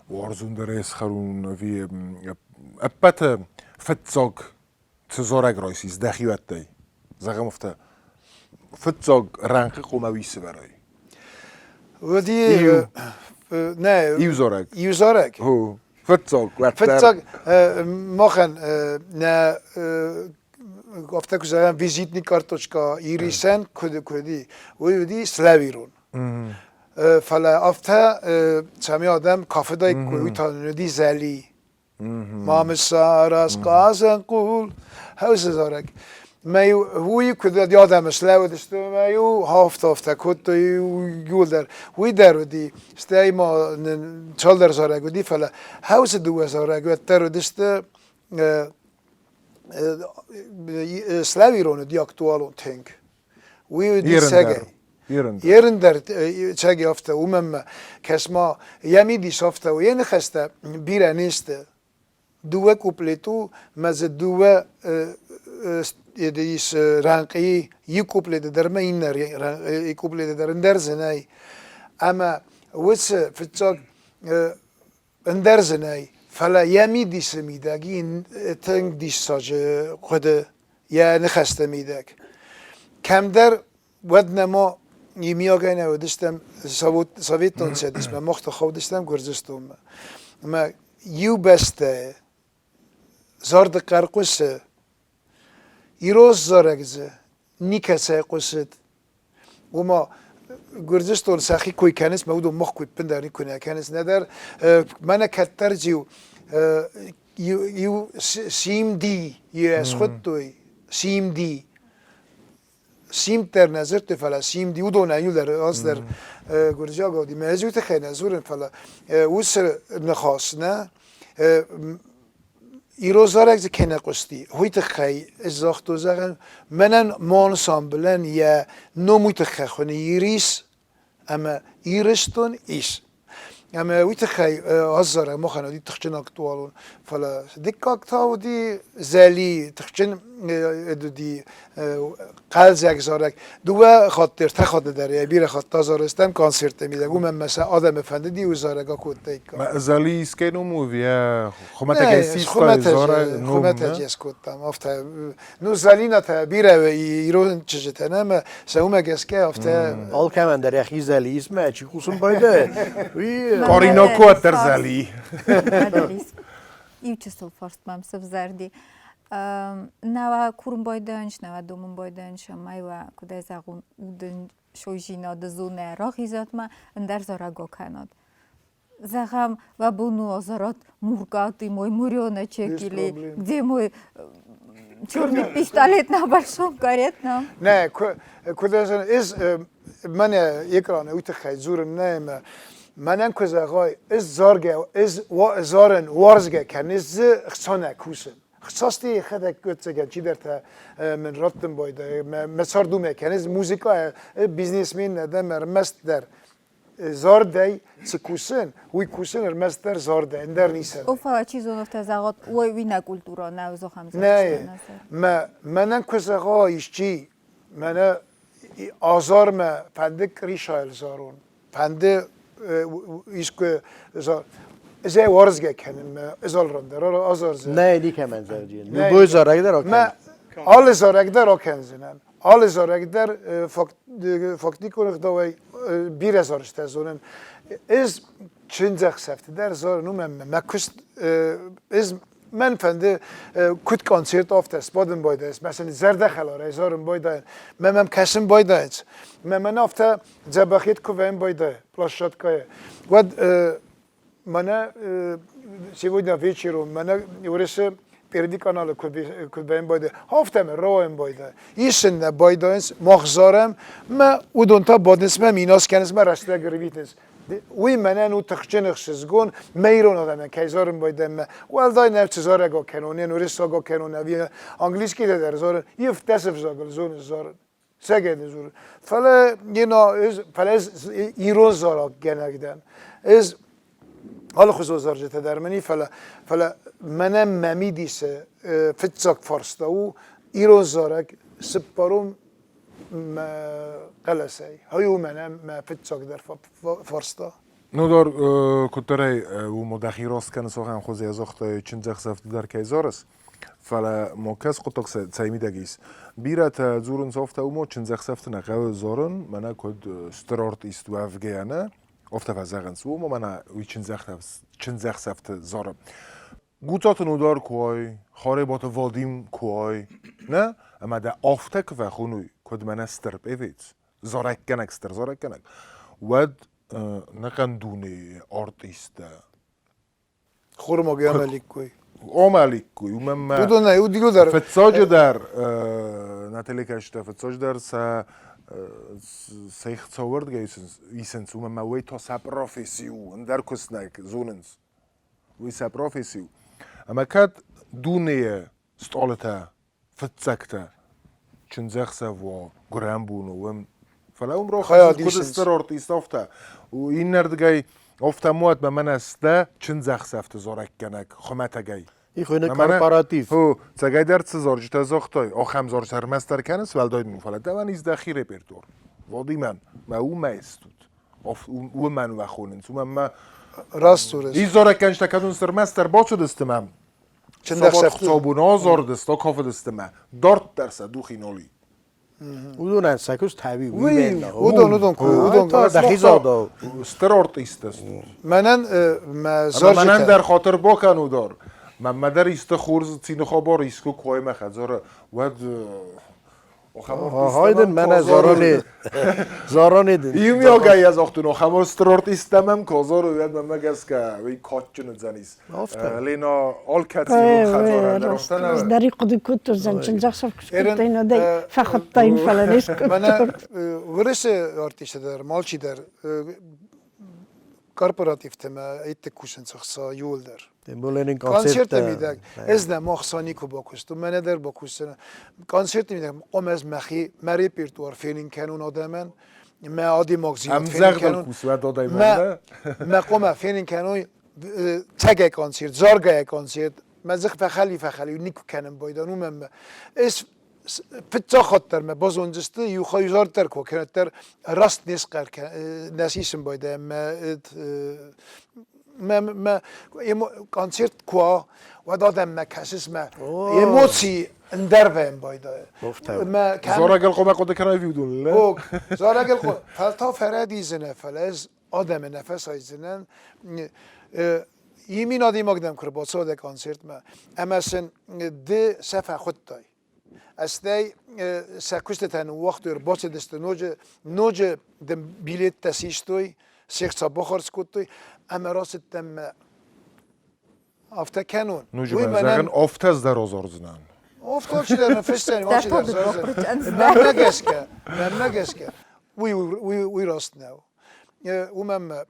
وارزون در اسخرون وی بت فتزاگ تزارگ رایسیز دخیوت دی زغم افته فتزاگ رنقی قومویسی برای ودی ایو. نه ایو زارگ ایو زارگ هو فتزاگ فتزاگ مخن نه گفته که زدم ویزیتنی کارتوچکا ایریسن کدی ودی سلاویرون فلا افته چمی آدم کافه دای کوی تانودی زلی مامسار از قازن قول هوس زارگ میو هوی کد یادم سلاو دستم میو هفته کد یول در هوی در ودی استی ما چال در زارگ ودی فلا هوس دو زارگ و تر دست سلاویرون دی اکتوالون تنگ وی ودی سگه یرن در چگی افته اومم کسما یمی دی سافته و یه نخسته بیره نیسته دوه کوپلیتو مز دوه دیس رنقی یک کوپلیت در ما این یک کوپلیت در اندر زنای اما وس فتزاگ اندر زنای فلا یمی دیس میدگی تنگ دیس ساج خود یا نخسته میدگ کم در ود ما یمیاگه و داشتم سویتون سدیس من مخت خود داشتم گرزستم ما یو بسته زارد قرقوس ایروز زارگزه نیکسه قصد و ما گرزستون سخی کوی کنیس مودو مخ کوی پنداری کنه کنیس ندار من کتر جیو یو سیم دی یو از خود توی سیم دی سیم در نظر تفلا سیم دی ودو نیو در از در گرجا گودی مهزوت خیلی نظورن فلا وسر نخواست نه ایروزارک ز کنه قستی هویت خی ازاختو زغن منن مان سامبلن یا نموت خخونه ایریس اما ایرستون ایس اما هویت خی هزاره مخنا دی تخچن اکتوالون فلا دیک اکتاو دی زلی تخچن دی قلز یک زارک دو خاطر تخاطر داره بیر خاطر زارستم کانسرت میده گم مثلا آدم فنده دی وزارگا کوتیک ما ازالی اسکینو موویا خمت کیسیس تا زاره خمت جس کوتام افته نو زلینا تا بیر ایرون چجتنه ما سوم گسکه افته آل کمان در اخی زلی اسمه چی خصوص بایده کارینا کوتر زلی ایو چسل فرست مام سف زردی نوا کورم بایدنش نوا دومون بایدنش مایوا کدای زغون اودن شویجینا دزونه راخیزات ما اندر زارگو کناد زغم و بونو آزارات مورگاتی موی موریونه چکیلی گده موی چورنی پیشتالت نا برشون کاریت نا نه کدای زن از من یکرانه اوت خیلی زورم نه منم کزاقای از زارگه از زارن وارزگه کنیز خسانه کوسن خصاصتی خدای گوته چی در تا من راتم باید مسار دومه کنیز موسیقی بیزنسمن ندم مست در زارده سکوسن وی کوسن مست در زارده اندر نیست. اوفا چیزون افت زغات وی وینا کلتورا نه زخم زد. نه منم کزاقایش چی من آزار ما پندک ریشایل زارون پنده ایشکو زار از وارزگه کنیم از آل رنده را آزار زد. نه دیگه من زردیم. نبود زارگ در آکن. ما آل زارگ در آکن زنن. آل زارگ در فکتی کنه دوای 2000 تازونن. از چند زخسفت در زار نم ما کست از من فنده کد کنسرت آفت اسپادن بایده است. مثلا زرد خلاره زارم بایده. من کسم بایده است. من آفت جبهیت کویم بایده. پلاشات که. ود من сегодня вечером من ورشه переди канал کد بیم بایده. هفتم رایم بایده. ایشن بایده است. مخزارم ما ودون تا بادنس ما میناس کنس ما رشته گرویتنس. وی منن او تخچنخ شزگون میرون آدم کیزارم بایده ما والدای نفت زارگا کنونه نورساگا کنونه وی انگلیسی در زار یفت دسف زاگل زون زار سگه زور فلا فلا ایران زارا گنگدن از حالا خصوص زارجت در منی فلا منم ممیدیس فتزاک فرستا و ایران زارک سپارم قلسه هایو منم ما فتزاک در فرستا نودار کتره و مدخی راست کنه سخن خوزی از وقت چند زخسفت در کیزارس فلا موكس قطق سايمي دقيس بيرة زورن صوفتا ومو چنزخ سفتنا قوي زورن منا كود سترورت استواف جيانا ofta فزاغن سو مو منا وي چنزخ سفت زورم گوتات نودار کوای خاره بات وادیم کوای نه اما ده آفتک و خونوی کد من استر بیویت زارک کنک استر زارک کنک ود نکن دونه آرتیست خورما گه عملی کوی عملی کوی ومن او نه او دیگه داره فتساج در نتیلی کشته فتساج در سیخ تصورد گیسنس ومن وی تا سپرافیسیو اندر کسنک زوننس وی سپرافیسیو اما کد دونه ستالته فتسکته چنزخسه و گرم بونو وم فلا عمره خیلی کد استر آرتیست افته و این نردگی افته موت به من استه چنزخ سفت زارک کنک خمته گی این خوینه کارپاراتیف هو تگای در تزارج تزاختای آخم زارج سرمستر کنس ول داید فلا دوان از دخی رپرتور وادی من ما او مایستود او من و خوننس او من راست سورس این زارک کنش تکدون سرمستر با چه دستمم چندخ سابات سفت خطابون آزار دستا کافه دستمه دارت درسه دو خینالی او دونن سکوس طبیعی او دون تا دخی زادا استر آرتیست است منن زارج منن در خاطر باکن او دار من مدر ایست خورز تین خوابا ریسکو کوی مخزاره ود هایدن من زارانه دن ایو میا گای از اختون آخم استرارت ایستمم کازار و ید من مگس که وی کاتچون زنیست لینا آل کتی رو خزاره در افتن داری قدی کت زن چنجاق سر کت اینا دی فقط تایم فلانیش من ورس آرتیست در مالچی در کارپوراتیف تما ایت کوشن سخصا یول در بولین کنسرت میدک از نه مخصانی کو باکستو من در باکستن کنسرت میدک قم از مخی مری پیرتوار فیلین کنون آدمن ما عادی مغزیات فیلین کنون ما قم فیلین کنون تگ کنسرت زارگای کنسرت مزخ فخلی نیکو کنم بایدانو من اس فتا خاطر ما باز اونجسته یو خواهی زارتر کو کنتر راست نیست قر نسیسم بایده ما کنسرت کوا و دادم ما کسیس ما ایموسی اندر بهم بایده ما زارگل قوم قد کنای ویدون لا زارگل قوم فلتا فردی زنه فلز آدم نفس های زنن یمین آدی مقدم کرد با سوده کنسرت ما اما سن ده صفحه خود دای استی سکوست تن وقت ور باشه دست نوج دم بیلیت تسیشتوی سیخ بخورس کتوی اما راست دم افته کنون نوج من افته از در آزار زنن افته چی در نفستنی ماشی در زن من نگسکه وی راست نو و من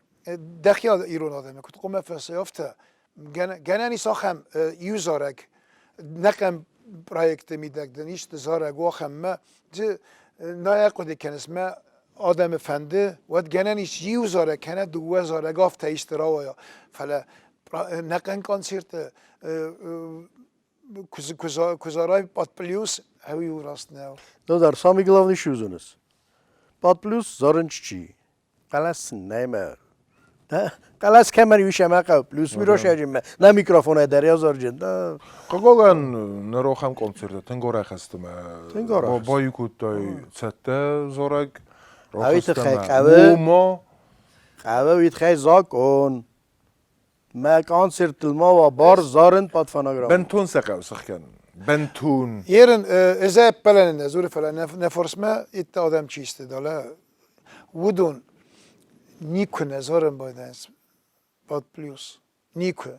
دخیال ایران آدمه کت قوم فسه افته گنانی ساخم یوزارک نکم پروژه میدک دنیشت زاره گوخم ما ج نایق قدی کنس ما آدم فنده ود گنانیش یو زاره کنه دو زاره گفت ایسترا ویا فلا نکن کنسرت کزارای پات پلیوس هوی راست نه دو در سامی گلاونی شوزونس پات پلیوس زارنچ چی قلاس نیمه قلاس کمری ویشه ما قبل پلیوس میروش اجیم نه میکروفون دریا زارجند قاقان نروخم کنسرت تنگاره خستم با یکوتای سته زارگ اویت خیلی قوه ویت خیلی زاکون ما کنسرت ما و بار زارن پات فناگرام بنتون سقاو سخکن بنتون یرن ازای پلن نزور فلان نفرس ما ایت آدم چیست داله ودون نیکو نزارن بایدنس پات پلیوس نیکو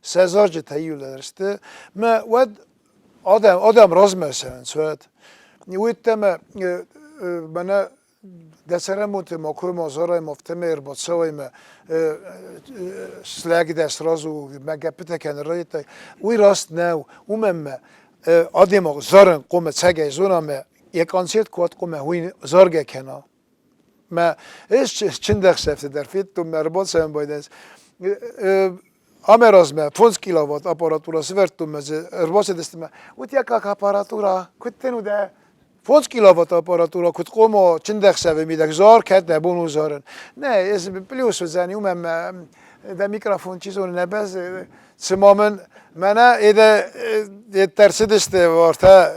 سزار جتاییو لرسته ما ود آدم راز مثلا سواد نیویت تما بنا دسرم مت ماکو مازارای مفتم ارباط سوای ما سلاگ دست رازو ما گپت کن رایت وی راست نو ما آدم زارن قوم سگای زونا ما یک کنسرت کوات قوم وی زارگ کنا ما ایش چند سفته در فیت تو مربوط سوم بایدنس آمراز ما 5 کیلووات آپاراتورا سوارتم مزه ارباط دستم و تیکا آپاراتورا کتنو ده 5 کیلووات آپاراتورا کت قوم چند سفته میدک زار کرد نبون زارن نه از پلیوس زنی و من ده میکروفون چیزون نباز تماما من ایده ترسید داشته وارتا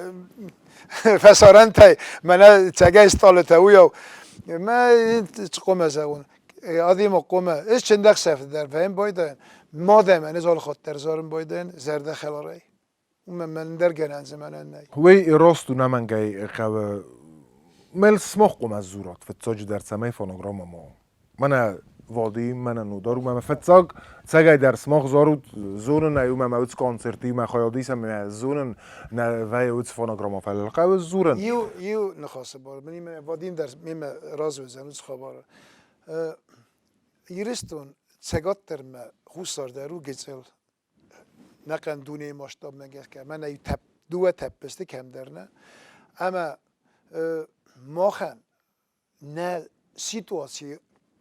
فسارن تای من تگه استالت اویو ما قوم زون عادی ما قوم ايش چندق سفت در فهم بايدن مادام انا زال خاطر زارم بايدن زرده خلاري من در گنن زمانه نی وی راستو نمنگی قو مل سماق قوم از زورات فتساج در سمای فونوگرام ما من وادی من نودارو من فتساگ تساگای در سماق زارو زون نیو من اوت کنسرتی من خیادی سم زون نه وی اوت فونوگرام فعل قو زورن یو نخواسته بار من وادیم در میم راز وزن از خبر یرستون سگات در ما خوستار درو گزل نکن دونه ماشتاب نگه که من ای تپ دو تپسته کم درنه اما ماخن نه سیتواسی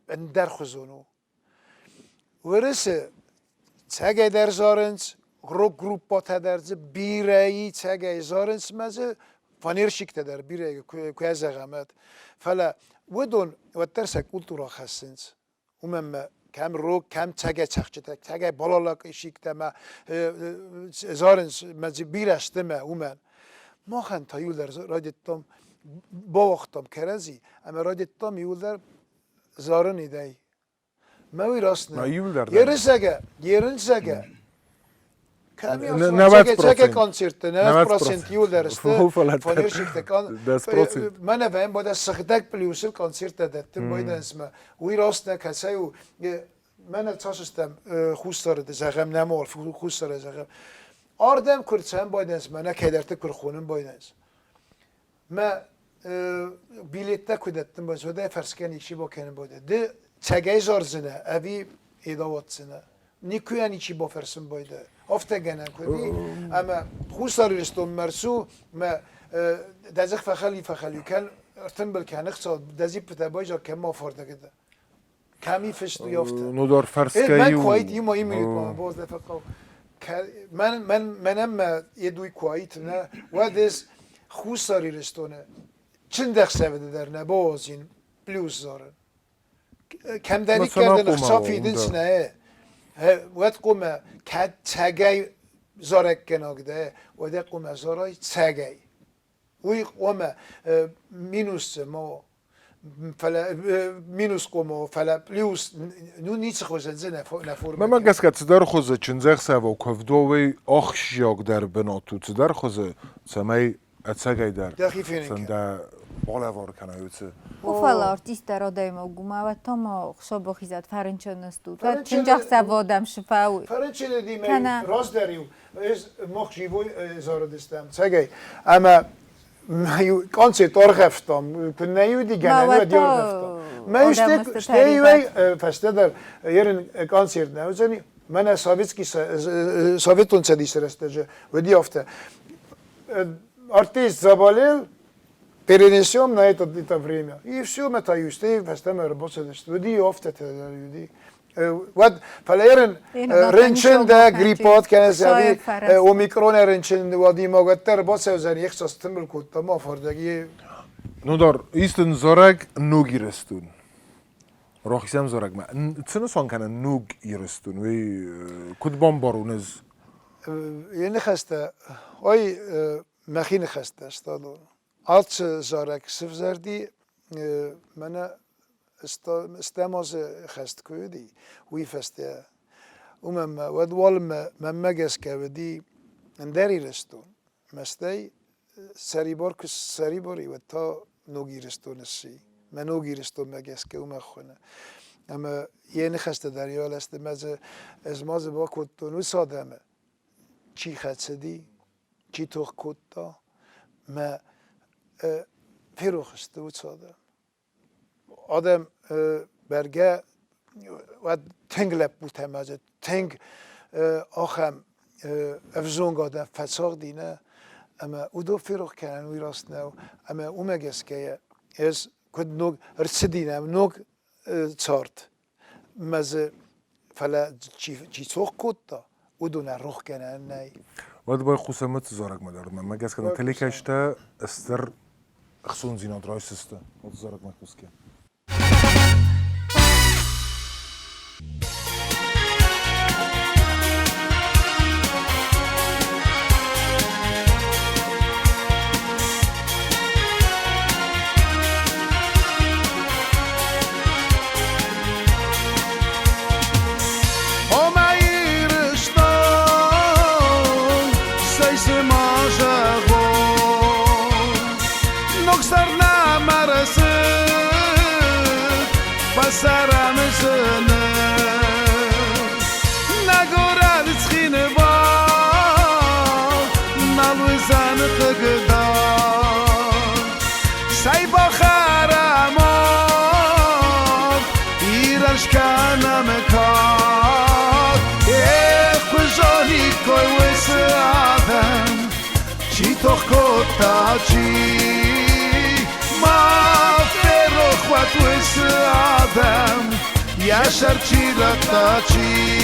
اندر خزونو ورسه تگه در زارنس گروپ بات درز بیرایی تگه زارنس مزه فانیر شیکت در بیرایی که از غمت فلا ودون و ترس کلتورا خستنس اومم کم رو کم تگه چخچه تگه بالالاک شیکت ما زارنس مزه بیرشته ما اومن ما خن تایول در رادیتم با وقتم کرزی اما رادیتم یول در زارن ایدای ما وی راست نه یرن سگه کمی چکه کنسرت 90% یول درسته فانیر شیکت کان من فهم باید سختک پلیوسل کنسرت دادم باید اسم وی راست نه کسایی من تاسستم خوست داره زغم نمال خوست داره زغم آردم کردم باید اسم نه کدرت کر خونم باید اسم ما بیلیت کدتم باید وده فرسکن ایشی با کنم باید ده چگه زار زنه اوی ادوات زنه نیکویانی چی با فرسم باید افته گنن کدی اما خوست داره رستم مرسو ما دزخ فخلی کن ارتن بل کنخ سال دزی پته باید کم ما فرده گده کمی فشتو یافته نودار فرسکیو من کوایت یما میرید با باز دفعه منم یه دوی کوایت نه و دز خوست داری رستونه چند دخ سوده در نباز این پلیوس زارن کم داری کردن اخصافی دنس نه وقت قومه که تگه زارک کناگده و ده قومه زارای تگه وی قومه مینوس ما فلا مینوس قومه فلا پلیوس نو نیچ خوزنزه نفور من گس که تدار خوزه چنزخ سوا کفدو وی آخش یاگ در بناتو تدار خوزه سمی اتساگای در دخی فینکه سنده بالا وار کنه یوتse Ufala artista rodajmo gumava tomo xobo xizat farenčanastut. Činjak sa vodam špaui. فرنچه دیمی راست داریم از مخشیوی زاردستم چگه اما کنسرت آرخفتم کنیو دیگه نه دیار خفتم ما اشتیوی فسته در یرن کنسرت نه وزنی من سویتون سدی سرسته و دیافته артист заболел, перенесем на это время. И все, мы таюсты, фастаме работать. Люди офтат, люди. Вот, фалерен, ренченда, гриппот, каназави, омикрон ренченда, води могат работать, за них со стимул кут, там офордаги. Ну дар, истин зорак нуг ирестун. Рохисам зорак ма. Цена сон кана нуг ирестун. Ви кудбам барунез. یعنی خسته ای مخین خسته استادو آت زارک صف زردی من استماز خست کودی وی فسته اومم ودوال من مگس کودی اندری رستون مستی سریبار کس سریباری و تا نوگی رستون سی من نوگی رستون مگس که اوم خونه اما یعنی خسته دریال است مزه از ماز با کتونو سادمه چی خدسدی چی توخ کتا ما فروخسته بود ساده آدم برگه و تنگ لب بود همه تنگ آخم افزونگ آدم فساق دینه اما او دو فروخ کنن وی راست نو اما او مگس که از کد نوگ رسدینه نوگ چارت مزه فلا چی توخ کتا او دو نروخ کنن نی ود باید خصومت زارک مدارد من مگس کنم تلی کشته استر خصون زیناد رایسسته ود زارک مکوس که سرم زنه نگورد خینه با نلو زن قگدار سی با خرمات ایرش کنم کار خوشانی کوی ویس آدم چی تو کتا چی ما فرو خوات ویس آدم یاشر چی رتا چی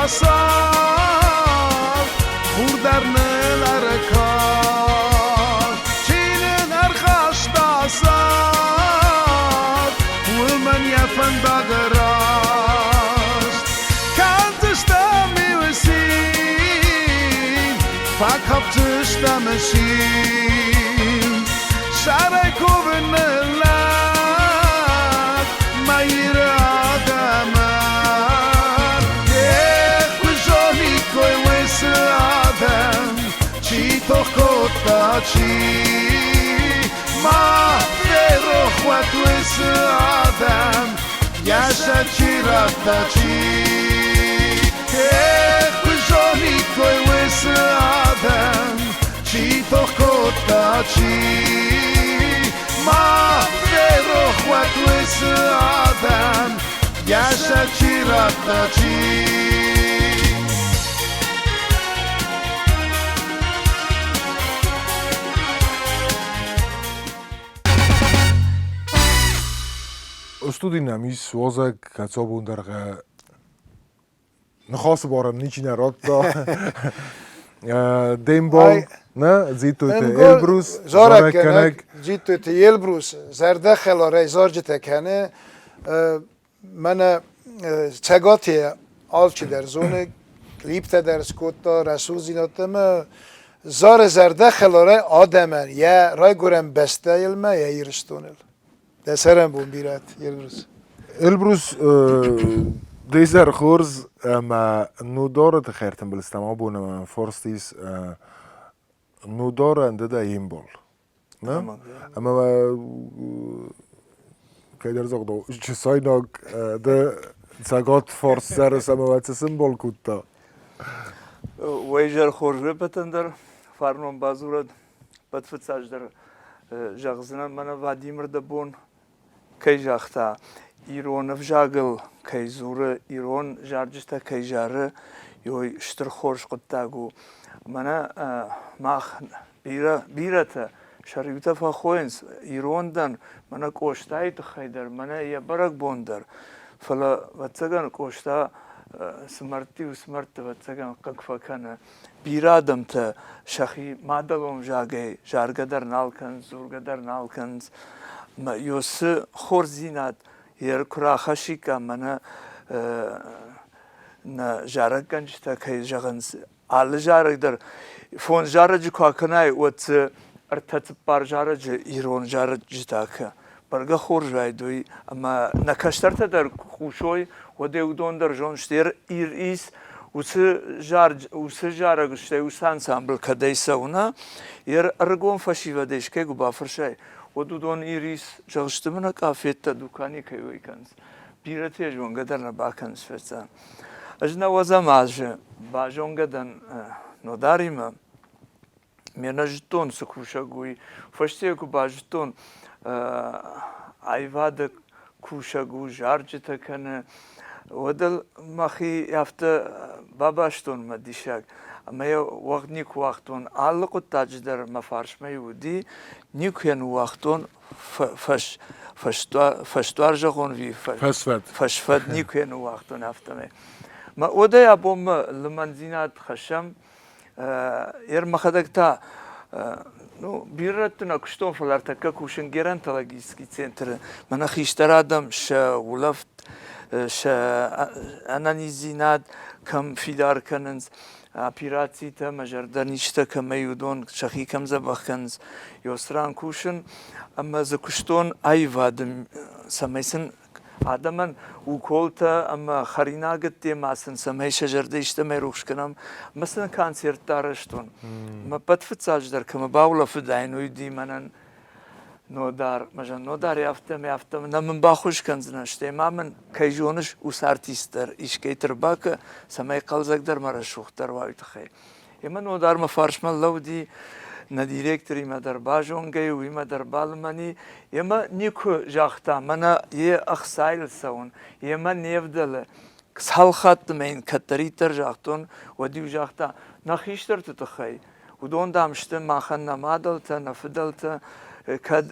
سال خور در نلر کار چین ارخاش داساد و من یفن بگراست کانتشتا میوسیم فکاب تشتا مشیم شرای کوبن نلد مایر آدم چی تو کتا چی ما فرو خوات ویس آدم یاشا چی رفتا چی کجانی کوی ویس آدم چی تو کتا چی ما فرو خوات ویس آدم یاشا چی رفتا چی Studina mi swozak kacobundarga nħos bora niċina rotta Dembol zittu Elbrus زارك كنك جيتو تيلبروس زار دخل وري زارجته كنه من چگاتی آلچی در زونه کلیپت در سکوتا رسول زیناتم زار دخل وري آدمن یا رای گورم بسته یلمه یا ایرستونل دسرم بون بیرات یلبروس Elbrus deze خورز ما نوداره تخیرتم بلستم بونه من فرستیس نوداره انده دا ایمبول نه اما که در زغدو چسای ناگ ده ساگات فرست سرس اما وقت سیمبول کتا ویجر خورجه بتندر فرمان بازورد بتفتساج در جغزنا من وادیمر دبون کی جاختا ایران فجاگل کی زوره ایران جارجستا کی جاره یوی شتر خورش قطعو منا ماخ بیرته شریعت فخوینس ایران دن منا کوشتای تو خیدر منا یا برگ بوندر فلا واتسگان کوشتا سمرتی و سمرت واتسگان قنفا کنه بیرادم تا شخی مادلوم جاگه جارگدر نالکنز زورگدر نالکنز ما یوس خورزینات یر کرا خشیکا منا نا جارگ گنجتا که جغنز آل جارگ در فون جارج کاکنای وات ارتت بار جارج ایران جارج تاکه برگه خورج وایدوی اما نکشترت در خوشوی و دیودون در جونشتر ایس وس جارگ شتی وسان سامبل کدیسا ونا یر ارگون فشی و دیش که گو بافرشای و دودون ایریس جغشتمنا کافیت تا دکانی که ویکنز بیرتی جون قدر نباکنز فتان اجنا وزم آج باجون قدن نداریم مینا جتون سکوشا گوی فشتی کو باجتون ایواد کوشا گو جارج تکنه ودل مخی یافته باباشتون مدیشک اما یه وقت نیک وقتون علاقه تاج در مفارش میودی نیکین وقتون فشتوار جهون وی فشفت نیکین وقتون هفته ما اوده ابوم لمنزینات خشم یر مخدک تا نو بیرتنا کشتون فلارتکا کوشن گرن تلاگیسکی سنتر من خیشترادم شا ولفت شا انانیزینات کم فیدار کننز اپیراتی مجر دانیشته که میودون شخی کم زبخنز یوسران کوشن اما زکشتون ای وادم سمیسن آدمان وکولتا اما خریناگت دی ماسن سمی شجر دیشته میروش کنم مثلا کانسرت دارشتون ما بدفت ساجدر کم باولا فداینوی دی منن نودار مجن نودار یافتم نمن باخوش کنز نشته ما من کیجونش اوس آرتیستر ایشکیتر باک سمی قلزک در مرشوختر وایت خی اما نودار مفارش من لو دی ندیرکتری ما در باجونگی و ما در بالمانی اما نیکو جاختا منا یه اخسایل سون اما نیفدل سال خط من کتری تر جاختون و دیو جاختا نخیشتر تتخی و دون دامشته ما خن نمادلتا نفدلتا kad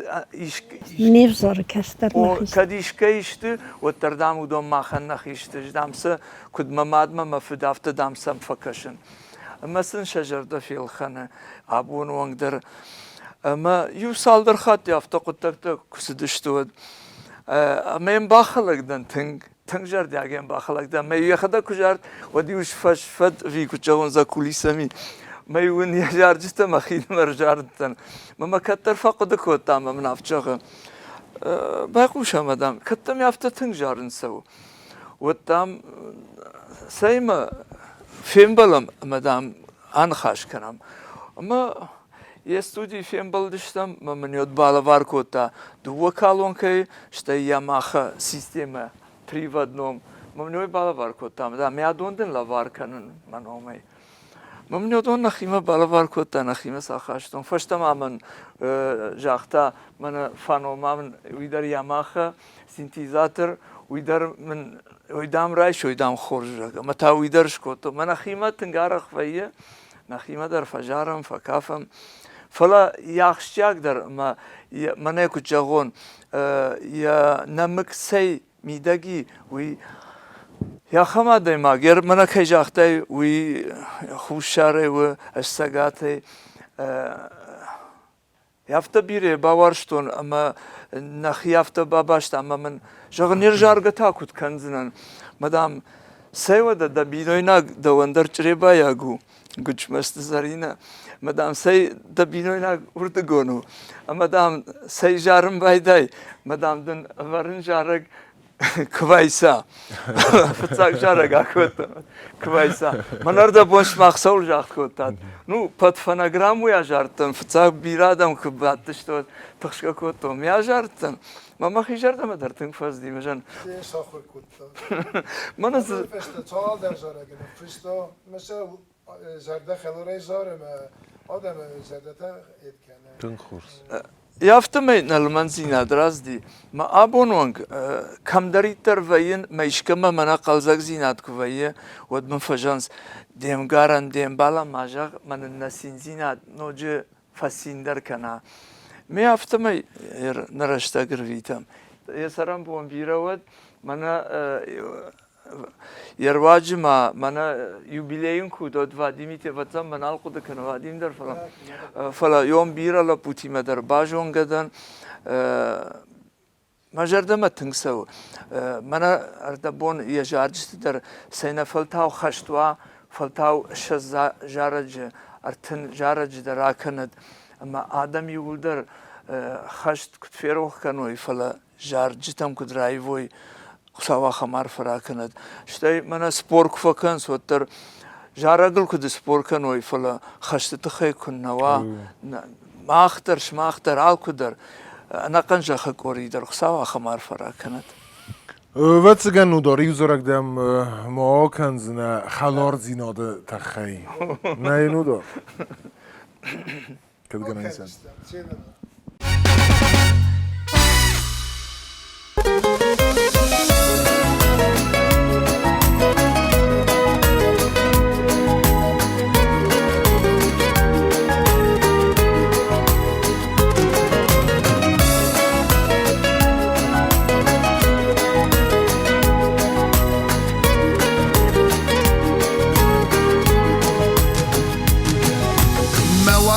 Nevzar kester kad işkayıştı ve terdam udom mahan nakhiştı damsa kud mamadma mafdafta damsam fakaşın mesela şecerda fil khana abun wangder ama yusaldır khat yafta quttakta kusidishtu ama bakhalagdan tınjar diagen bakhalagdan me yakhada kujar ve diuş fashfad fi kuchagon za kulisami ما يقول يا جار جسته مخيل مرجارتن ما كتر فقد كوتا ما منافجه باقوش مدام كتم يافته تنجارن سو وتام سيما فيلم بلم مدام انخاش كنام اما يستودي فيلم بلدشتم ما من يود بالا var كوتا دو كالون كي شتا ياماخا سيستما privat nom ما من يود بالا var كوتا مدام يا دوندن لا var kanın manomay ممنوعون نخيمة بالوار كوتا نخيمة ساخاشتون فش تماما جاختا من فانوما من ويدر ياماخا سينتيزاتر ويدر من ويدام رايش ويدام خورج متى ويدرش كوتو من نخيمة تنقارخ فيا نخيمة در فجارم فكافم فلا يخشيك در ما مناكو جاغون يا نمك سي ميداجي وي يا خمادي ما غير منا كيجاختي وي خوشاره و استغاتي يافتا بيري باورشتون اما نخيافتا باباشتا اما من جغنير جارغتا كوت كنزنن مدام سيوا دا بينوينا دوندر چريبا ياغو گوچ مست زرينا مدام سي دا بينوينا وردگونو مدام سي جارم بايداي مدام دن ورن جارگ Kvaysa. Fıtsak jarag akot. Kvaysa. Manar da boş maqsaul jaqkotat. Nu pat fonogramu ya jartın. Fıtsak bir adam kıbattı işte tıxka kotom ya jartın. Mama xijarda mı dertin faz değil mi can? Saxur kutta. Mana Feste çal der zara gibi. Fisto mesela zerde xelore zare me adam zerdete etkene. Tınkhurs. Yaptım nalman zina drazdi. Ma abonwang kamdariter vayin ma işkama mana qalzak zinat kuvaye wad man fajans dem garan dem bala majaq man nasin zinat noje fasinder kana. Me yaptım narashta girvitam. Yasaram bu bira wad mana يرواجما منا يوبيليون كودود واديميت واتم من القود كن واديم در فلا يوم بيرا لا بوتي مدر باجون قدن ما جردما تنسو منا اردبون يجارجت در سينا فلتاو خشتوا فلتاو شز جارج ارتن جارج دراكند اما ادم يقول در خشت كتفيروخ كانوا فلا جارجتم كدرايفوي سوا خمار فراكند شتي منا سبور كفكن سوتر جارغل كد سبور كنوي فلا خشت تخي كنوا ما اخترش ما اختر al كدر انا قنجه خكوري در سوا خمار فراكند واتسگن نوداری وزرگ دم ما کنزنا خلار زیناده تخی نه نودار کد گناه نیستن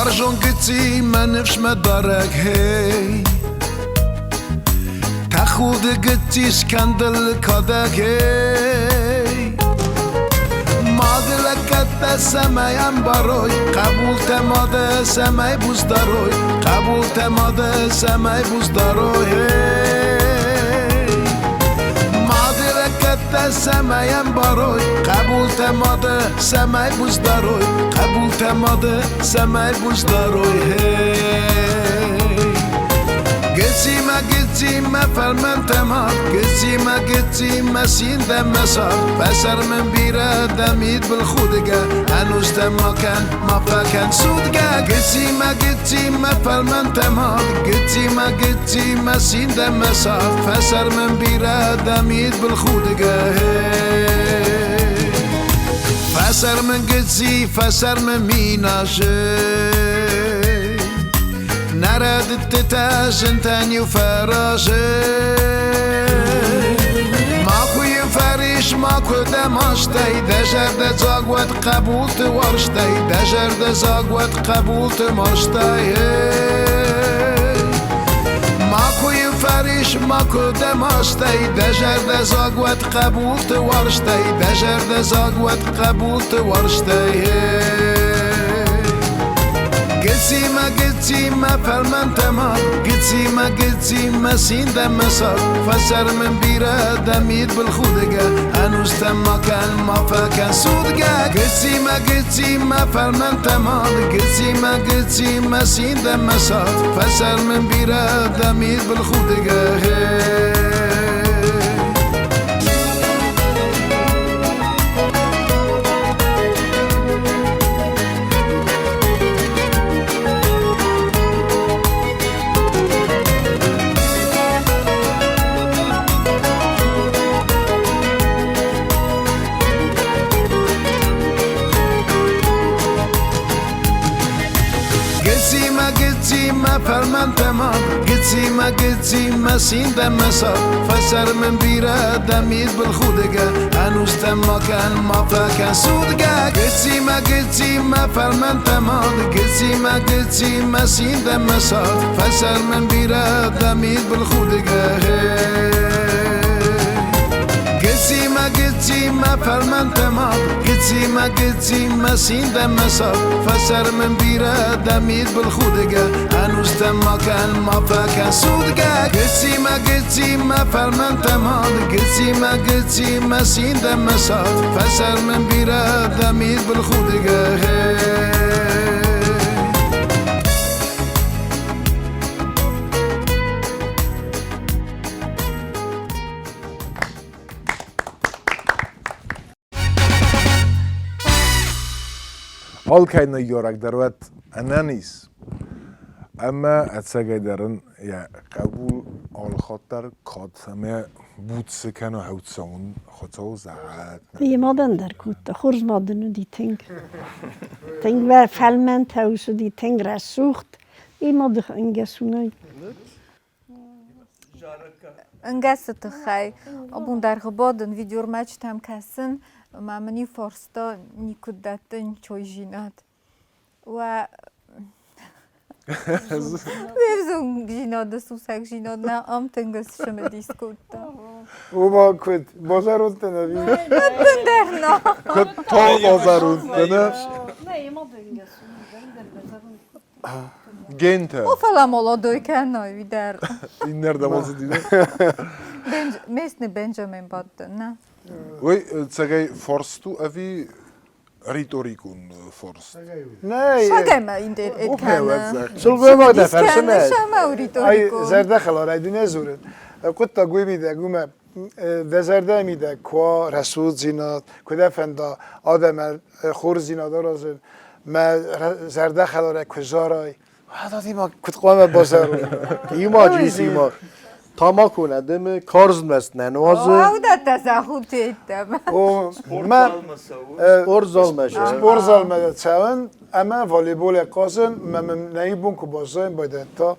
ورجون كتي ما نفش ما دارك هي تاخد قتي سكندل كدك هي ما دلکت سمایم باروی قبول تماده سمای بوز داروی قبول تماده سمای بوز داروی ما دلکت سمایم باروی قبول تماده سمای بوز داروی قبول تماده سمای بوز داروی گچی ما فرمان تمام گچی ما سینده مسار بسر من بیره دمید بالخودگه هنوز تماکن ما فکن سودگه گچی ما فرمان تمام گچی ما سینده مسار بسر من بیره دمید بالخودگه فسر من گچی فسر من میناشه نرد تتاشن تاني وفراشه ماكو يفريش ماكو دماشتي دجر دزاقوت قبول تورشتي دجر دزاقوت قبول تماشتي ماكو يفريش ماكو دماشتي دجر دزاقوت قبول تورشتي دجر دزاقوت قبول تورشتي گچی ما فرمان تمام گچی ما سینده مسار فسر من بیره دمید بالخودگه هنوز تماکن ما فکن سودگه گچی ما فرمان تمام گچی ما سینده مسار فسر من بیره دمید بالخودگه گچی ما فرمان تمام گچی ما سینده مسار فسر من بیره دمید بالخودگه هنوز تماکن ما فکن سودگه گچی ما فرمان تمام گچی ما سینده مسار فسر من بیره دمید بالخودگه گچی ما فرمان تمام گچی ما سینده مسار فسر من بیره دمید بالخودگه هنوز تماکن ما فکن سودگه گچی ما فرمان تمام گچی ما سینده مسار فسر من بیره دمید بالخودگه حال که نیارک دروت انانیس اما اتساقی درن یا قبول آل خاطر کاتمه بود سکن و هوتسان خطا زعاد Vi maden der kute, horsmaden og de ting. Ting var fellment hus og de ting resucht. Vi måtte inga sunai. انگست خی ابون در غبادن ویدیور مچ تام کسن مامنی فورستا نیکودتن چوی جینات و ویزون جیناد سوسک جیناد نه ام تنگس شم دیسکوتا او ما کد بازارون تنوی درنا کد تا بازارون نه Nej, måtte inga sunai. گنته او فلا مولا دوی کنای ویدر این نرده بازی دیده مثل بنجامین بادن نه وی اتساقی فورستو اوی ریتوریکون فورست نه شاگه ما این در اتکنه سلگوی ما دفر دیسکنه سمه شما ای اوریتوریکو زرده خلار ایدی نزورن قد تا گوی میده گومه ده زرده میده کوا رسول زیناد کده فندا آدم خور زیناد رازن ما زرده خلاره کجارای هدادی ما کد قوام بازارون ایما جیسی ما تاما کنه دم کارز مست ننوازه او da تزاخوت ettim. و ما ارزال مشه برزال مده چون اما والیبول قاسم من نیبون که بازایم باید تا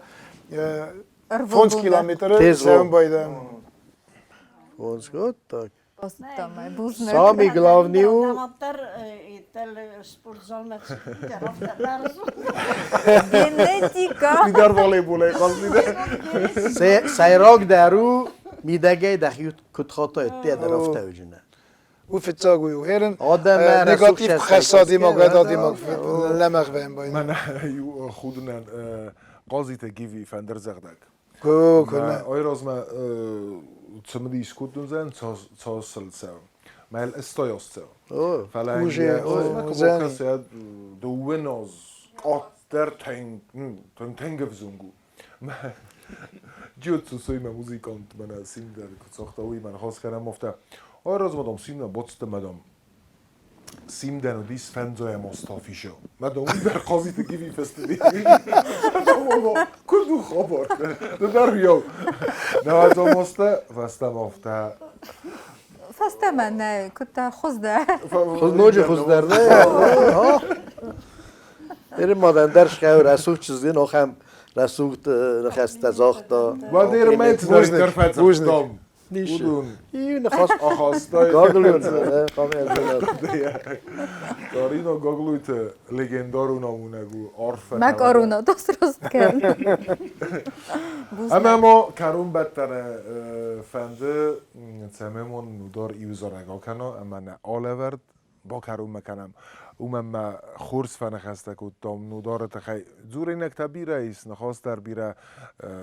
5 kilometre Tez sevim ol. baydam. Fonskot tak. Tamam, buzne. Sami glavniju. Damatlar tel sportzal met der hafta larzo. Genetika. Lider voleybole qasdide. Sayrak daru midage dahi kutkhata etti der hafta ujuna. وفتاقوي وهيرن آدم نيجاتيف رسول خسادي ما شخص. قدادي ما لمغ بهم باين من خودنن قاضی تگیوی فندر زغدک كو كنا آیراز ما تسمدی سکوتون زن تاسل سو مال استایاس سو اوه فلان وجه، زنی. کسی دوون از قطر تنگ زنگو جوت سوی من موزیکانت من سیم در ساختاوی من خواست کردم مفته آیراز مدام سیم نه بودست مدام سیم دن و دیس فنزای مستافی شو مدام اون در قاضی تگیوی فستیوی کدو خبر ده در یو نه از مسته فستم افته فسته من نه كنت خزده خود نوجه خود درده ها ایرم مادن درش که رسول چیزی نخم رسول نخست زاختا و دیر میت در در فتستم نیشه بودون این خواست آخاستای گاگلون قامی از دارین و گاگلویت لگندارو نامونگو عرف مک آرونا درست کرد اما ما کرون بدتر فنده تمامون نودار ایوزارگا کنا اما نه آلورد با کرون مکنم ما خورس فن خسته کود دام نودار تخی زور اینک تبیره ایست نخواست در بیره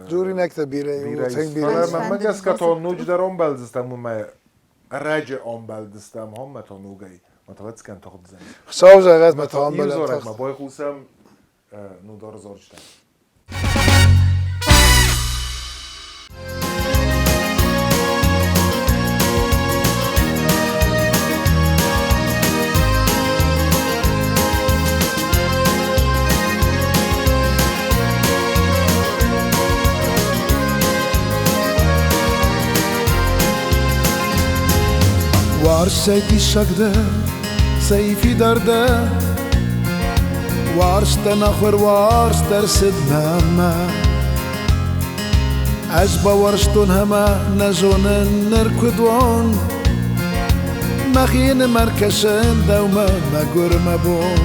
جوري نكتب بيري بیره وتنگ ایست بيري فلا فنده من مگس که دیگه تا نوج در آن بلدستم و ما رج آن بلدستم هم ما تا نوگی ما تا وقت کن تا خود زنی خساوز اغاد ما تا تام ایوزارگ ما بلد بای خوسم نودار زارشتم وارسيتي الشقدة سيفي دردة وارس تنخور وارس ترسد ماما أزبا ورشتون هما نزون نركضون مخين مركزن دوما ما قرم بون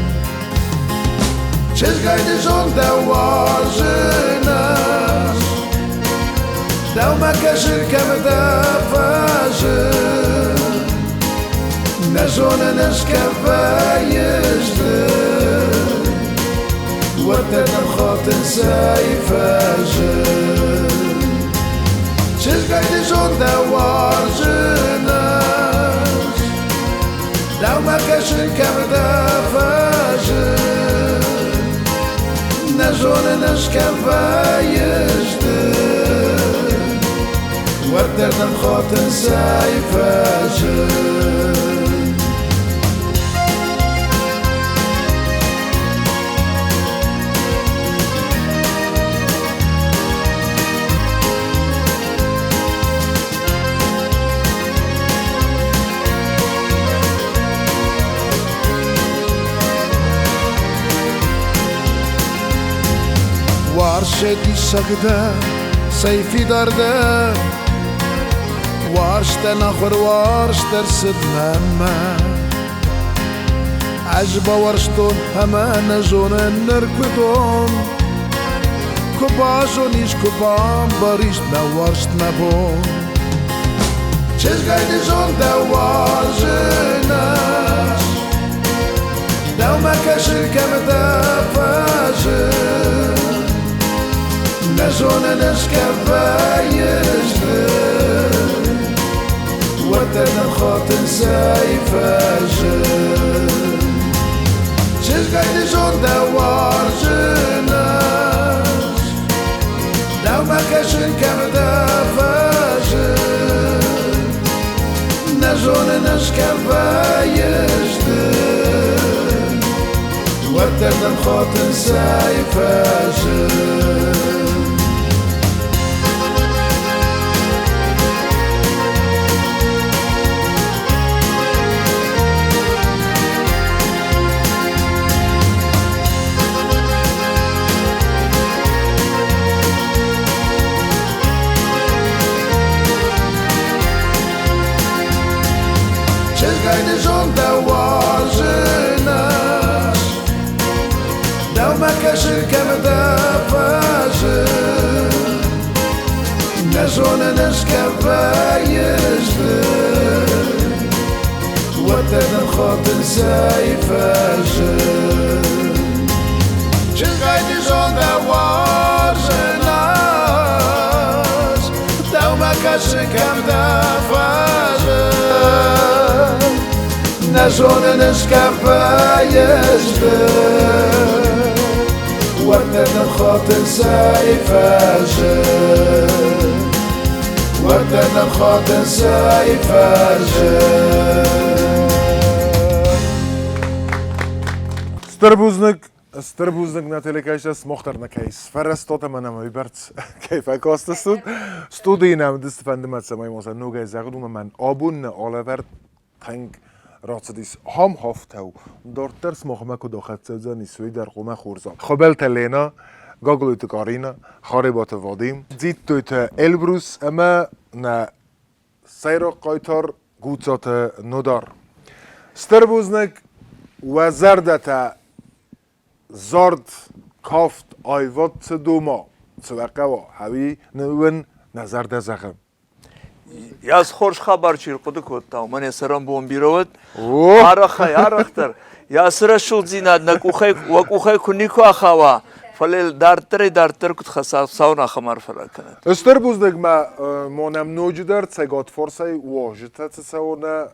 چز قايد زون دوار زناس دوما كسر كم دفازن نزون نسكفايز وردنا الخاطن سايفازن چز قايد زون دوار زناس دوما كسر كم دفازن نزون نسكفايز وردنا الخاطن سايفازن وارشتي سقدة سيفي دردة وارش تنخور وارش ترسد ماما عجبا ورشتون هما نزون نركضون كبازون إيش كبام باريشت ما ورشت ما بون چز قايد زون دوار زناس دوما كسر كم دفازن نزون نسكفايز وردنا الخاطن سايفازن چز قايد زون دوار زناس دوما كسر كم دفازن نزون نسكفايز وردنا الخاطن سايفازن چز قايد زون دوار زناس دوما كسر كم دفازن نزون نسكفايز dedim خاطر سیفشه چقدر جانده واجناش دومکش شکم دفعه نشونه نشکفایش به وردن خاطر سیفشه وردن خاطر سیفشه Sterbuznuk natuurlijk is mochter na keis. Verrestot en mijn Hubert kijk kosten stond. Studie nam dus van de met zijn moest nog eens zeggen doen mijn abonne Oliver tank راتدیس هم هفتهو دورترس مخمه که داخل زنی سوی در قومه خورزان خبل تلینا گاگلو تو کارینا خاربات وادیم زید تویت البروس اما نه سیرا قایتار گوتزات ندار ستربوزنک و زردتا زارد کافت آیوات دوما سوقه و هوی نوون نظر ده زخم یاز خوش خبر چیر قدو کتا من سرم بوم بیرود اوه آرختر یا سر شل زیناد نکوخه کنیکو آخوا فلیل دارتر کت خساف ساونا خمار فرق کند استربوزنک ما مونم نوجی در تسگات فرسای واجد تساونا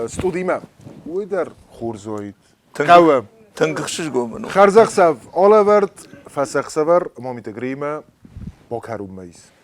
استودیمه وی در خورزوید قوم تنگخشش گومنو خرزق سف آلا ورد فسخ سفر ما میتگریمه با کروم میز